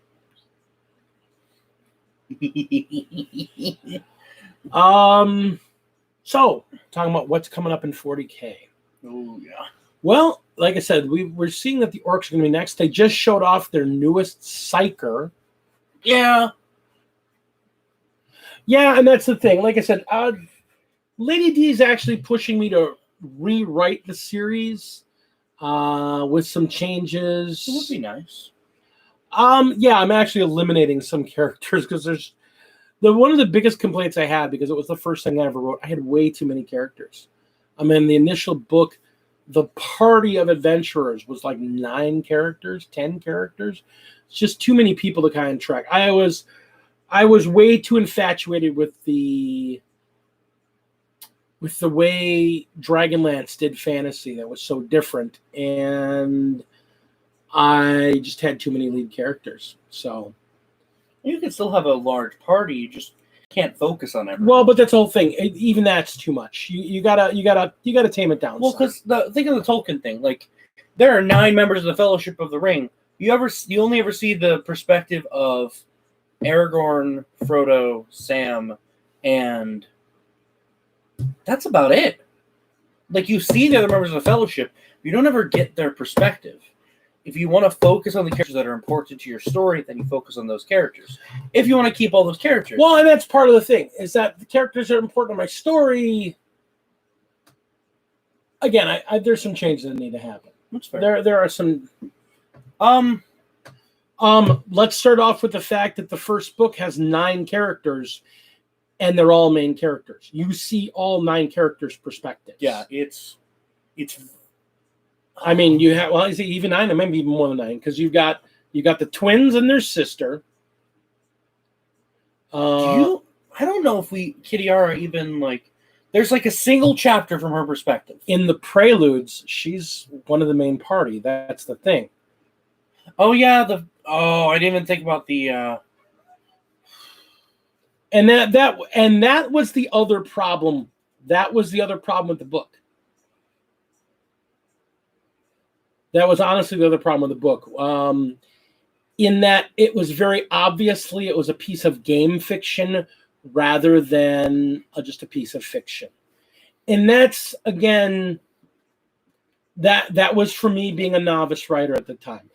So talking about what's coming up in 40K. Oh yeah. Well, like I said, we're seeing that the orcs are going to be next. They just showed off their newest Psyker. Yeah. Yeah, and that's the thing. Like I said, Lady D is actually pushing me to rewrite the series with some changes. It would be nice. Yeah, I'm actually eliminating some characters because there's one of the biggest complaints I had because it was the first thing I ever wrote. I had way too many characters. I mean, the initial book, the party of adventurers was like 9 characters, 10 characters. It's just too many people to kind of track. I was way too infatuated with the way Dragonlance did fantasy that was so different, and I just had too many lead characters. So you can still have a large party, you just can't focus on everything. Well, but that's the whole thing. Even that's too much. You gotta tame it down. Well, because think of the Tolkien thing. Like, there are 9 members of the Fellowship of the Ring. You only ever see the perspective of Aragorn, Frodo, Sam, and that's about it. Like, you see the other members of the Fellowship, you don't ever get their perspective. If you want to focus on the characters that are important to your story, then you focus on those characters. If you want to keep all those characters. Well, and that's part of the thing, is that the characters that are important to my story. Again, there's some changes that need to happen. That's fair. There are some. Let's start off with the fact that the first book has 9 characters, and they're all main characters. You see all 9 characters' perspectives. Yeah, it's. I mean, you have is it even 9? It might be even more than 9 because you got the twins and their sister. I don't know if Kitiara even like. There's like a single chapter from her perspective. In the preludes, she's one of the main party. That's the thing. Oh yeah, I didn't even think about the. And that was the other problem. That was the other problem with the book. That was honestly the other problem with the book. In that it was very obviously it was a piece of game fiction rather than just a piece of fiction. And that's, again, that was for me being a novice writer at the time.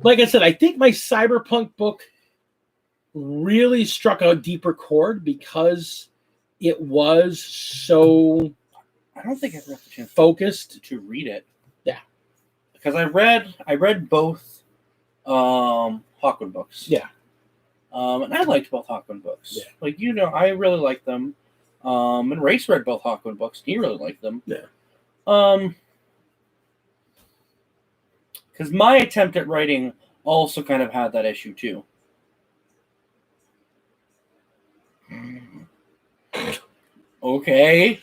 Like I said, I think my cyberpunk book really struck a deeper chord because it was so I don't think I've got the chance focused to read it. Yeah. Because I read both Hawkwind books. Yeah. And I liked both Hawkwind books. Yeah. Like, I really liked them. And Race read both Hawkwind books. He really liked them. Yeah. Because my attempt at writing also kind of had that issue too. Okay.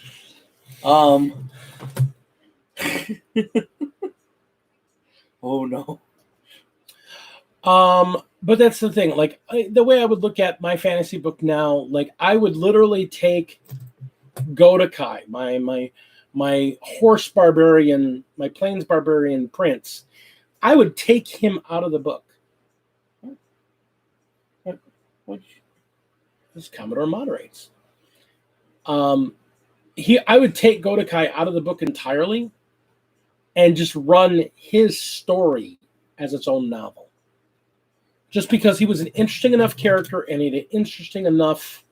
Oh no. But that's the thing. Like the way I would look at my fantasy book now, like I would literally take Godokai, my horse barbarian, my plains barbarian prince. I would take him out of the book. What? This Commodore moderates. I would take Godokai out of the book entirely and just run his story as its own novel. Just because he was an interesting enough character and he had an interesting enough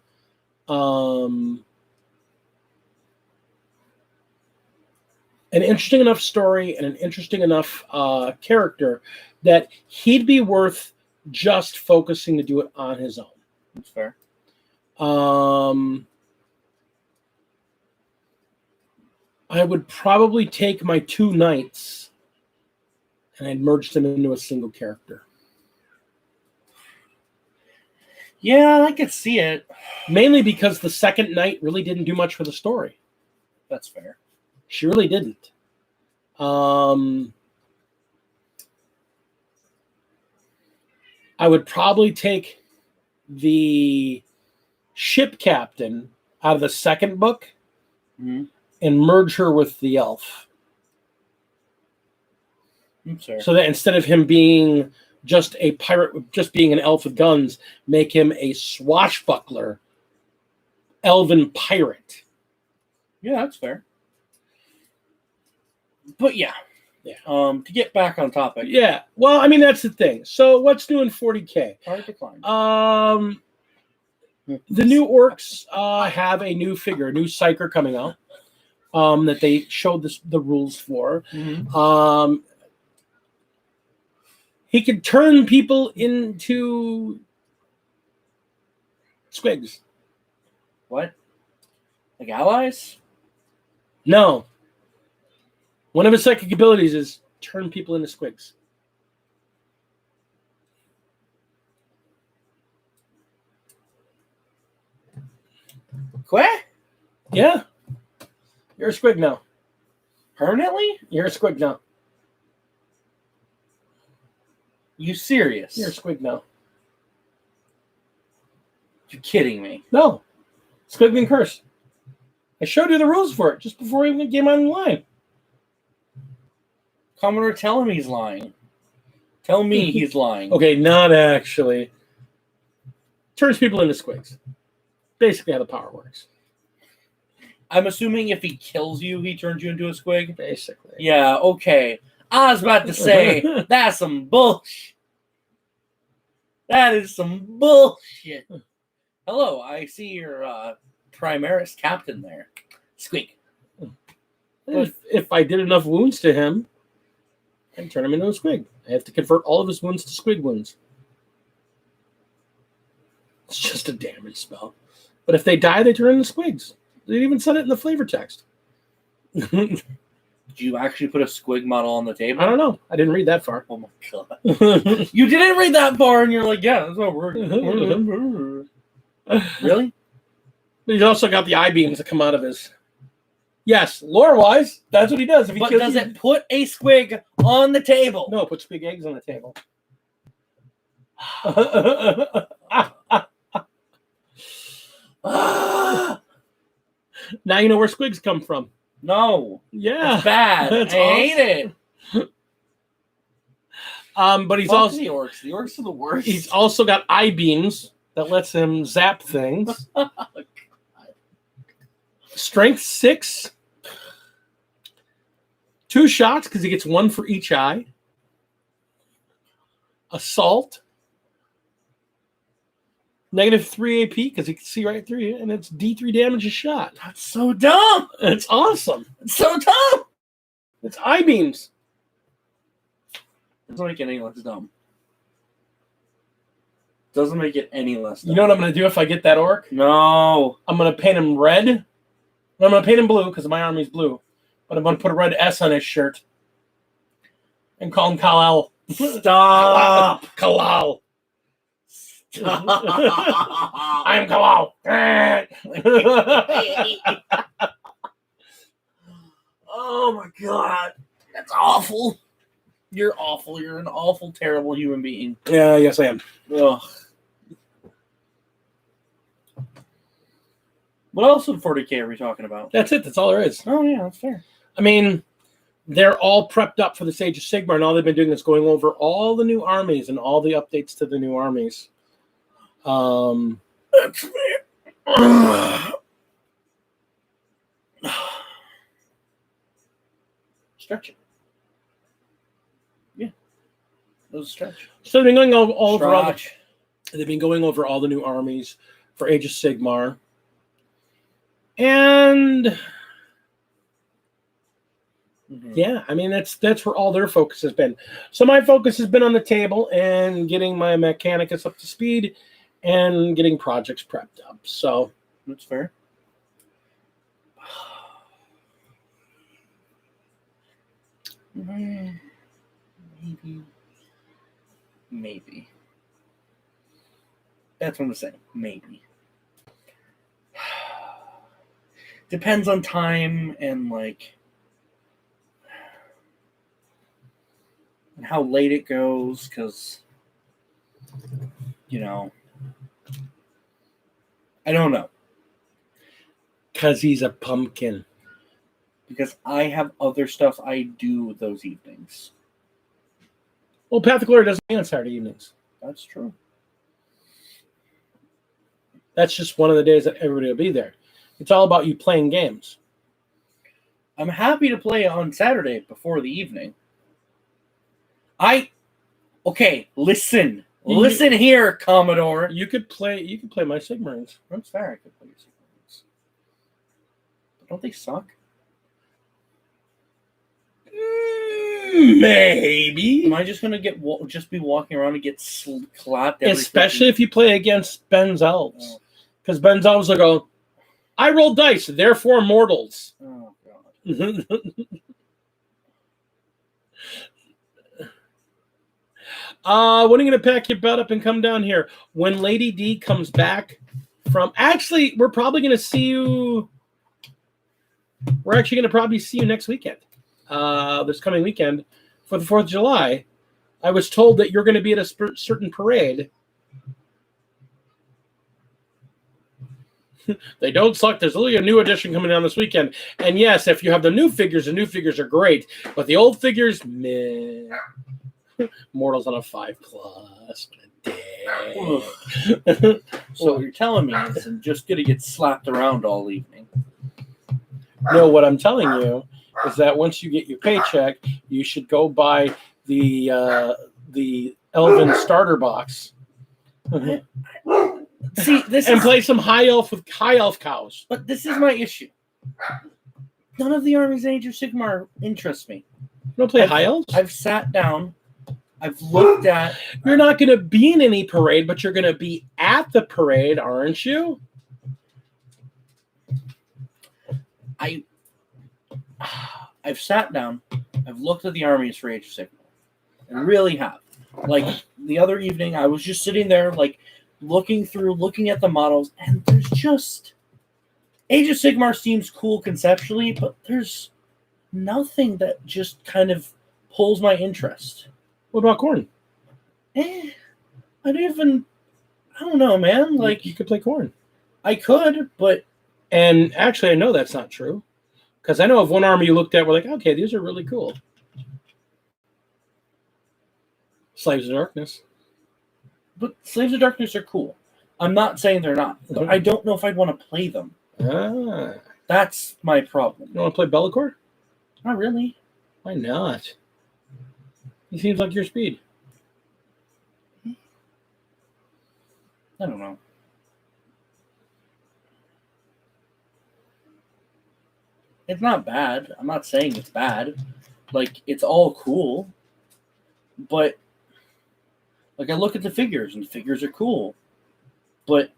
story and an interesting enough character that he'd be worth just focusing to do it on his own. That's fair. I would probably take my two knights and I'd merge them into a single character. Yeah, I could see it. Mainly because the second knight really didn't do much for the story. That's fair. She really didn't. I would probably take the ship captain out of the second book and merge her with the elf. So that instead of him being just a pirate, just being an elf with guns, make him a swashbuckler, elven pirate. Yeah, that's fair. But yeah. To get back on topic. Yeah. Well, I mean that's the thing. So what's new in 40K? Hard to climb. The new orcs have a new figure, a new psyker coming out. That they showed the rules for. He can turn people into squigs. What? Like allies? No. One of his psychic abilities is turn people into squigs. What? Yeah. You're a squig now. Permanently? You're a squig now. You serious? You're a squig now. You're kidding me. No. Squig and curse. I showed you the rules for it just before we even came online. Commodore, tell him he's lying. Tell me he's lying. Okay, not actually. Turns people into squigs. Basically how the power works. I'm assuming if he kills you, he turns you into a squig? Basically. Yeah, okay. I was about to say, that's some bullshit. That is some bullshit. Hello, I see your Primaris captain there. Squig. If I did enough wounds to him, I'd turn him into a squig. I have to convert all of his wounds to squig wounds. It's just a damage spell. But if they die, they turn into squigs. They even said it in the flavor text. Did you actually put a squig model on the table? I don't know. I didn't read that far. Oh my god. You didn't read that far and you're like, yeah, that's what we're doing. Really? But he's also got the I-beams that come out of his... Yes, lore-wise, that's what he does. If he but does it put a squig on the table? No, it puts big eggs on the table. Now you know where squigs come from. No. Yeah. That's bad. That's I hate it. But he's Fuck also... the orcs. The orcs are the worst. He's also got I-beams that lets him zap things. Strength 6. 2 shots because he gets 1 for each eye. Assault. -3 AP because he can see right through you, and it's D3 damage a shot. That's so dumb. It's awesome. It's so dumb. It's I-beams. Doesn't make it any less dumb. Doesn't make it any less dumb. You know what I'm going to do if I get that orc? No. I'm going to paint him red. And I'm going to paint him blue because my army's blue. But I'm going to put a red S on his shirt. And call him Kal-El. Stop. Kal-El. I'm Kal-El. Oh my god. That's awful. You're awful. You're an awful, terrible human being. Yeah, yes, I am. Ugh. What else in 40K are we talking about? That's it. That's all there is. Oh, yeah, that's fair. I mean, they're all prepped up for the Age of Sigmar, and all they've been doing is going over all the new armies and all the updates to the new armies. That's fair. Stretch it. Yeah. That was a stretch. So they've been going over all Stretch. they've been going over all the new armies for Age of Sigmar. And yeah, I mean that's where all their focus has been. So my focus has been on the table and getting my Mechanicus up to speed and getting projects prepped up. So that's fair. Maybe. That's what I'm saying. Maybe. Depends on time and like and how late it goes, because I don't know. Because he's a pumpkin. Because I have other stuff I do those evenings. Well, Path of Glory doesn't play on Saturday evenings. That's true. That's just one of the days that everybody will be there. It's all about you playing games. I'm happy to play on Saturday before the evening. Okay, listen. Listen here, Commodore. You could play my Sigmarines. That's fair, I could play your Sigmarines. But don't they suck? Maybe. Am I just gonna just be walking around and get clapped? Especially if you play against Ben's elves, because Ben's elves will go, "I rolled dice, therefore mortals." Oh god. When are you gonna pack your butt up and come down here? When Lady D comes back from, actually, we're probably gonna see you. We're actually gonna probably see you next weekend. This coming weekend for the 4th of July. I was told that you're going to be at a certain parade. They don't suck. There's literally a new edition coming down this weekend. And yes, if you have the new figures are great. But the old figures, meh. Mortals on a 5+. What a day. So what you're telling me is I'm just going to get slapped around all evening. No, what I'm telling you is that once you get your paycheck, you should go buy the Elven starter box. See, play some high elf cows. But this is my issue. None of the armies in Age of Sigmar interest me. You don't play high elves? I've sat down. I've looked at. You're not going to be in any parade, but you're going to be at the parade, aren't you? I've sat down, I've looked at the armies for Age of Sigmar, and really have. Like, the other evening, I was just sitting there, like, looking at the models, and there's just... Age of Sigmar seems cool conceptually, but there's nothing that just kind of pulls my interest. What about Khorne? I don't know, man. Like, you could play Khorne. I could, but... And actually, I know that's not true. Because I know of one army you looked at, we're like, okay, these are really cool. Slaves of Darkness. But Slaves of Darkness are cool. I'm not saying they're not. But I don't know if I'd want to play them. That's my problem. You want to play Bellicor? Not really. Why not? He seems like your speed. I don't know. It's not bad. I'm not saying it's bad. Like, it's all cool. But, like, I look at the figures, and the figures are cool. But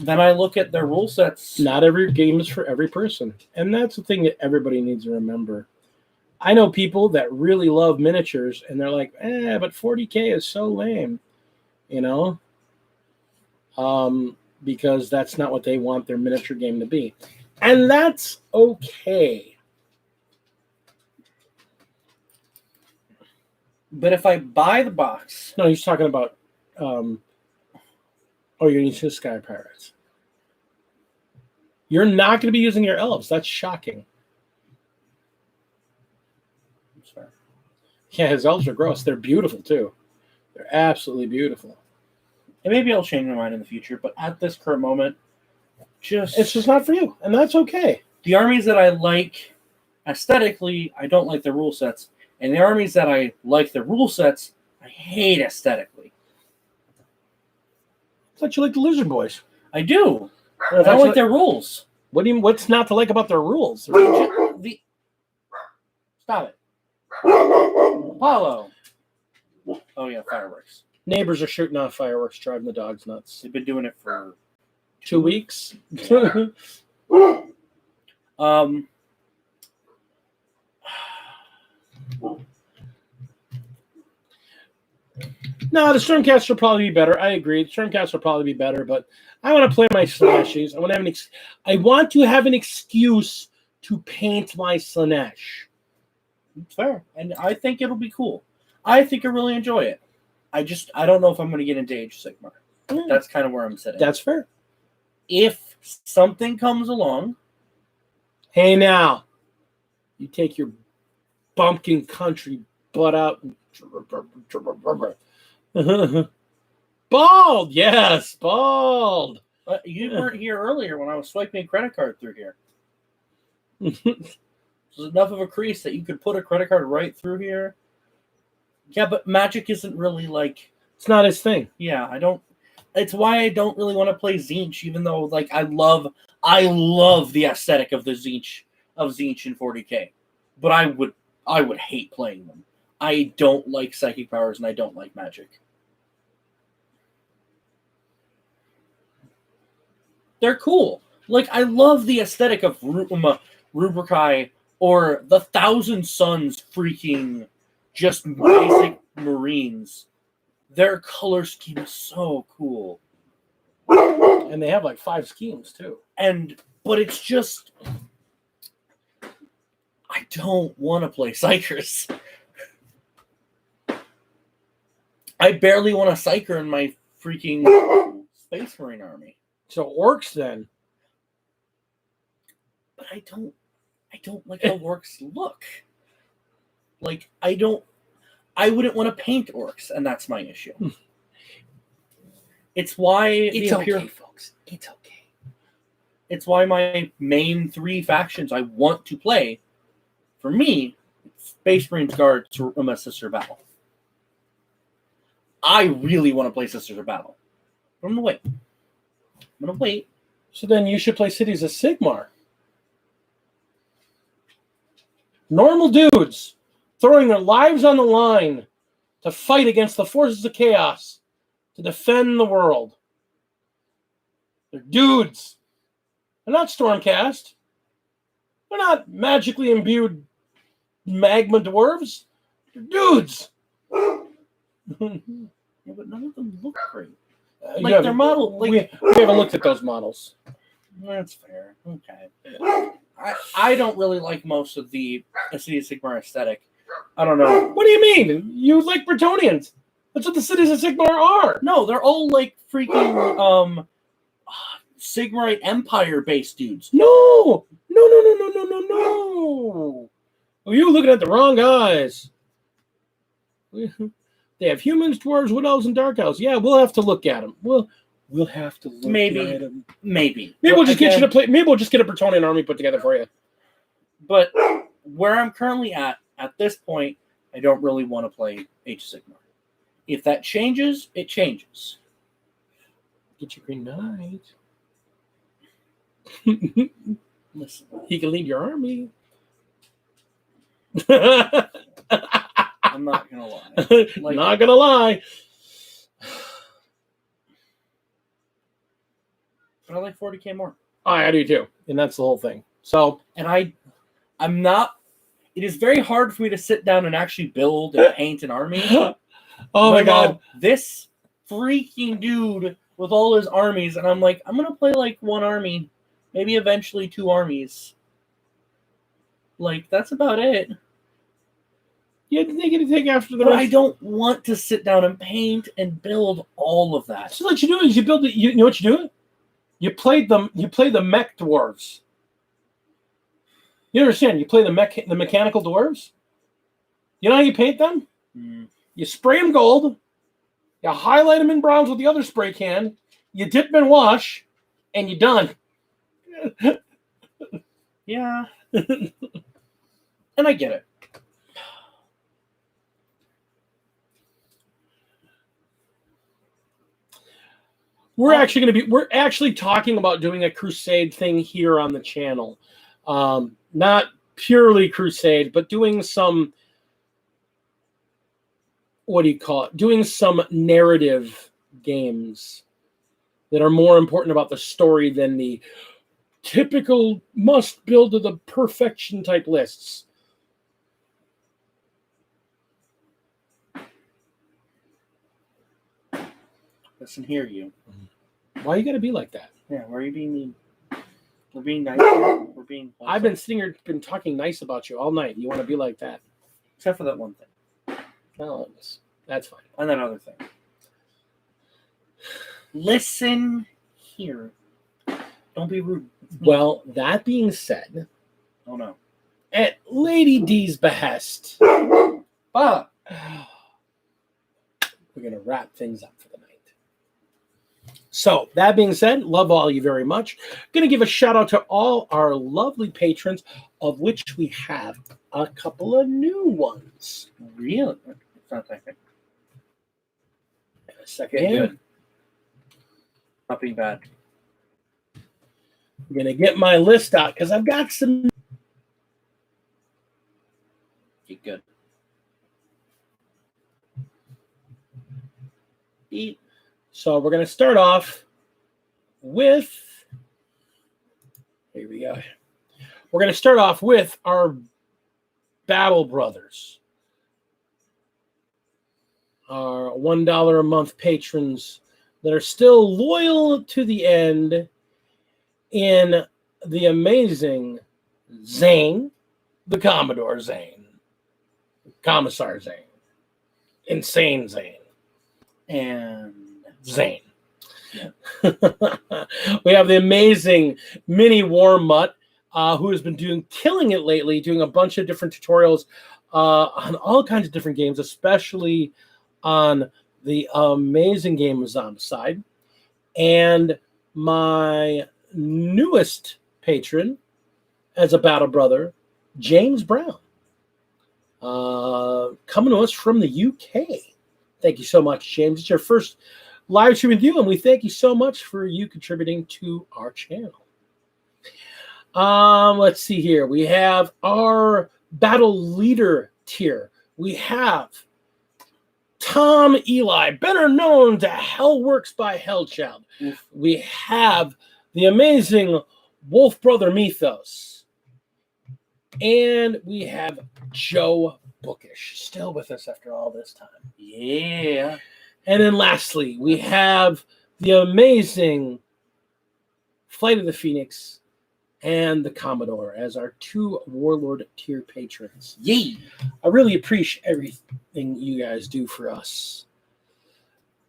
then I look at their rule sets. Not every game is for every person. And that's the thing that everybody needs to remember. I know people that really love miniatures, and they're like, but 40K is so lame. You know? Because that's not what they want their miniature game to be. And that's okay. But if I buy the box, No, he's talking about. You're using Sky Pirates. You're not going to be using your elves. That's shocking. sorry. Yeah, his elves are gross. They're beautiful too. They're absolutely beautiful. And maybe I'll change my mind in the future, but at this current moment, it's just not for you, and that's okay. The armies that I like aesthetically, I don't like the rule sets, and the armies that I like the rule sets, I hate aesthetically. I thought you liked the Lizard Boys. I do. I don't like their rules. What's not to like about their rules? Stop it. Apollo. Oh yeah, fireworks. Neighbors are shooting off fireworks, driving the dogs nuts. They've been doing it for 2 weeks. No, the Stormcast will probably be better. I agree. The Stormcast will probably be better, but I want to play my Slaneshies. I want to have an excuse to paint my Slanesh. It's fair, and I think it'll be cool. I think I really enjoy it. I don't know if I'm going to get into Age of Sigmar. That's kind of where I'm sitting. That's fair. If something comes along, hey now, you take your bumpkin country butt out. Bald, yes, bald. You weren't here earlier when I was swiping a credit card through here. There's enough of a crease that you could put a credit card right through here. Yeah, but Magic isn't really like... It's not his thing. Yeah, I don't... It's why I don't really want to play Tzeentch, even though like I love the aesthetic of the Tzeentch in 40K. But I would hate playing them. I don't like Psychic Powers and I don't like Magic. They're cool. Like, I love the aesthetic of Rubrikai or the Thousand Suns freaking just basic Marines. Their color scheme is so cool. And they have like 5 schemes too. But it's just... I don't want to play Psychers. I barely want a Psyker in my freaking Space Marine army. So orcs then. But I don't like how orcs look. Like I wouldn't want to paint orcs, and that's my issue. It's why it's okay, folks. It's okay. It's why my main 3 factions I want to play, for me, Space Marines, Guards, Sister Battle. I really want to play Sisters of Battle. But I'm gonna wait. So then you should play Cities of Sigmar. Normal dudes throwing their lives on the line to fight against the forces of chaos, to defend the world. They're dudes. They're not Stormcast. They're not magically imbued magma dwarves. They're dudes. Yeah, but none of them look great. Like their model. Like, we haven't looked at those models. That's fair. Okay. I don't really like most of the Cities of Sigmar aesthetic. I don't know. What do you mean? You like Bretonnians? That's what the Cities of Sigmar are. No, they're all like freaking Sigmarite Empire based dudes. No. Well, you're looking at the wrong guys. They have humans, dwarves, wood elves, and dark elves. Yeah, we'll have to look at them. We'll have to look at them. Maybe we'll just get you to play. Maybe we'll just get a Bretonnian army put together for you. But where I'm currently at this point, I don't really want to play Age of Sigmar. If that changes, it changes. Get your Green Knight. Listen, he can lead your army. I'm not gonna lie. Not gonna lie. But I like 40K more. I do too, and that's the whole thing. So, and I'm not. It is very hard for me to sit down and actually build and paint an army. Oh my god, this freaking dude with all his armies, and I'm like, I'm gonna play like 1 army, maybe eventually 2 armies. Like that's about it. You get to take after the But rest. I don't want to sit down and paint and build all of that. So what you do is you build it. You know what you do? You play the mech dwarves. You understand? You play the mechanical dwarves. You know how you paint them? You spray them gold. You highlight them in bronze with the other spray can. You dip them in wash, and you're done. Yeah. And I get it. We're actually talking about doing a crusade thing here on the channel. Not purely crusade, but doing some, what do you call it? Doing some narrative games that are more important about the story than the typical must build to the perfection type lists. Listen here, you. Why you gotta be like that? Yeah, why are you being mean? We're being nice. We're being. I've been sitting here, been talking nice about you all night. You want to be like that? Except for that one thing. No, that's fine. And that other thing. Listen here. Don't be rude. Well, that being said, Oh no. at Lady D's behest, Ah. we're gonna wrap things up for the night. So that being said, love all you very much. Gonna give a shout out to all our lovely patrons, of which we have a couple of new ones. Really? It's not that good. A second Okay, here. good. Not being bad. I'm gonna get my list out because I've got some. Get good. Eat. So we're gonna start off with. Here we go. We're gonna start off with our Battle Brothers, our $1 a month patrons that are still loyal to the end. In the amazing Zane, the Commodore Zane, Commissar Zane, Insane Zane, And Zane. Yeah. We have the amazing Mini War Mutt, who has been killing it lately, doing a bunch of different tutorials on all kinds of different games, especially on the amazing game of Zombicide. And my newest patron as a Battle Brother, James Brown, coming to us from the UK. Thank you so much, James. It's your first live stream with you, and we thank you so much for you contributing to our channel. Let's see here. We have our Battle Leader tier. We have Tom Eli, better known to Hell Works by Hellchild. We have the amazing Wolf Brother Mythos. And we have Joe Bookish, still with us after all this time. yeah. And then lastly, we have the amazing Flight of the Phoenix and the Commodore as our two Warlord tier patrons. Yay. I really appreciate everything you guys do for us.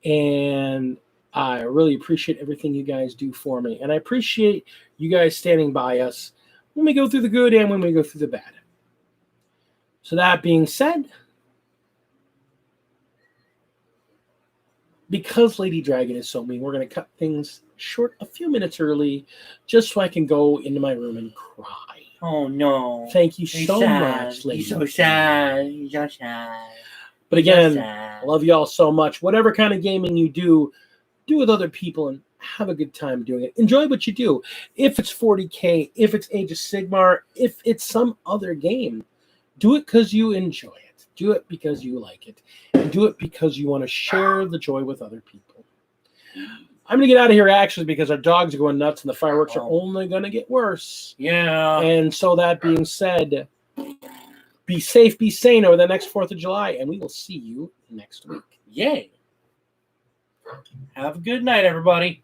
And I really appreciate everything you guys do for me. And I appreciate you guys standing by us when we go through the good and when we go through the bad. So that being said, because Lady Dragon is so mean, we're going to cut things short a few minutes early just so I can go into my room and cry. Oh no. Thank you He's so sad. much, Lady He's so Dragon. sad. He's so sad. But He's so again, sad. I love you all so much. Whatever kind of gaming you do with other people and have a good time doing it. Enjoy what you do. If it's 40K, if it's Age of Sigmar, if it's some other game, do it because you enjoy it. Do it because you like it. And do it because you want to share the joy with other people. I'm going to get out of here actually because our dogs are going nuts and the fireworks are only going to get worse. Yeah. And so that being said, be safe, be sane over the next 4th of July, and we will see you next week. Yay. Have a good night, everybody.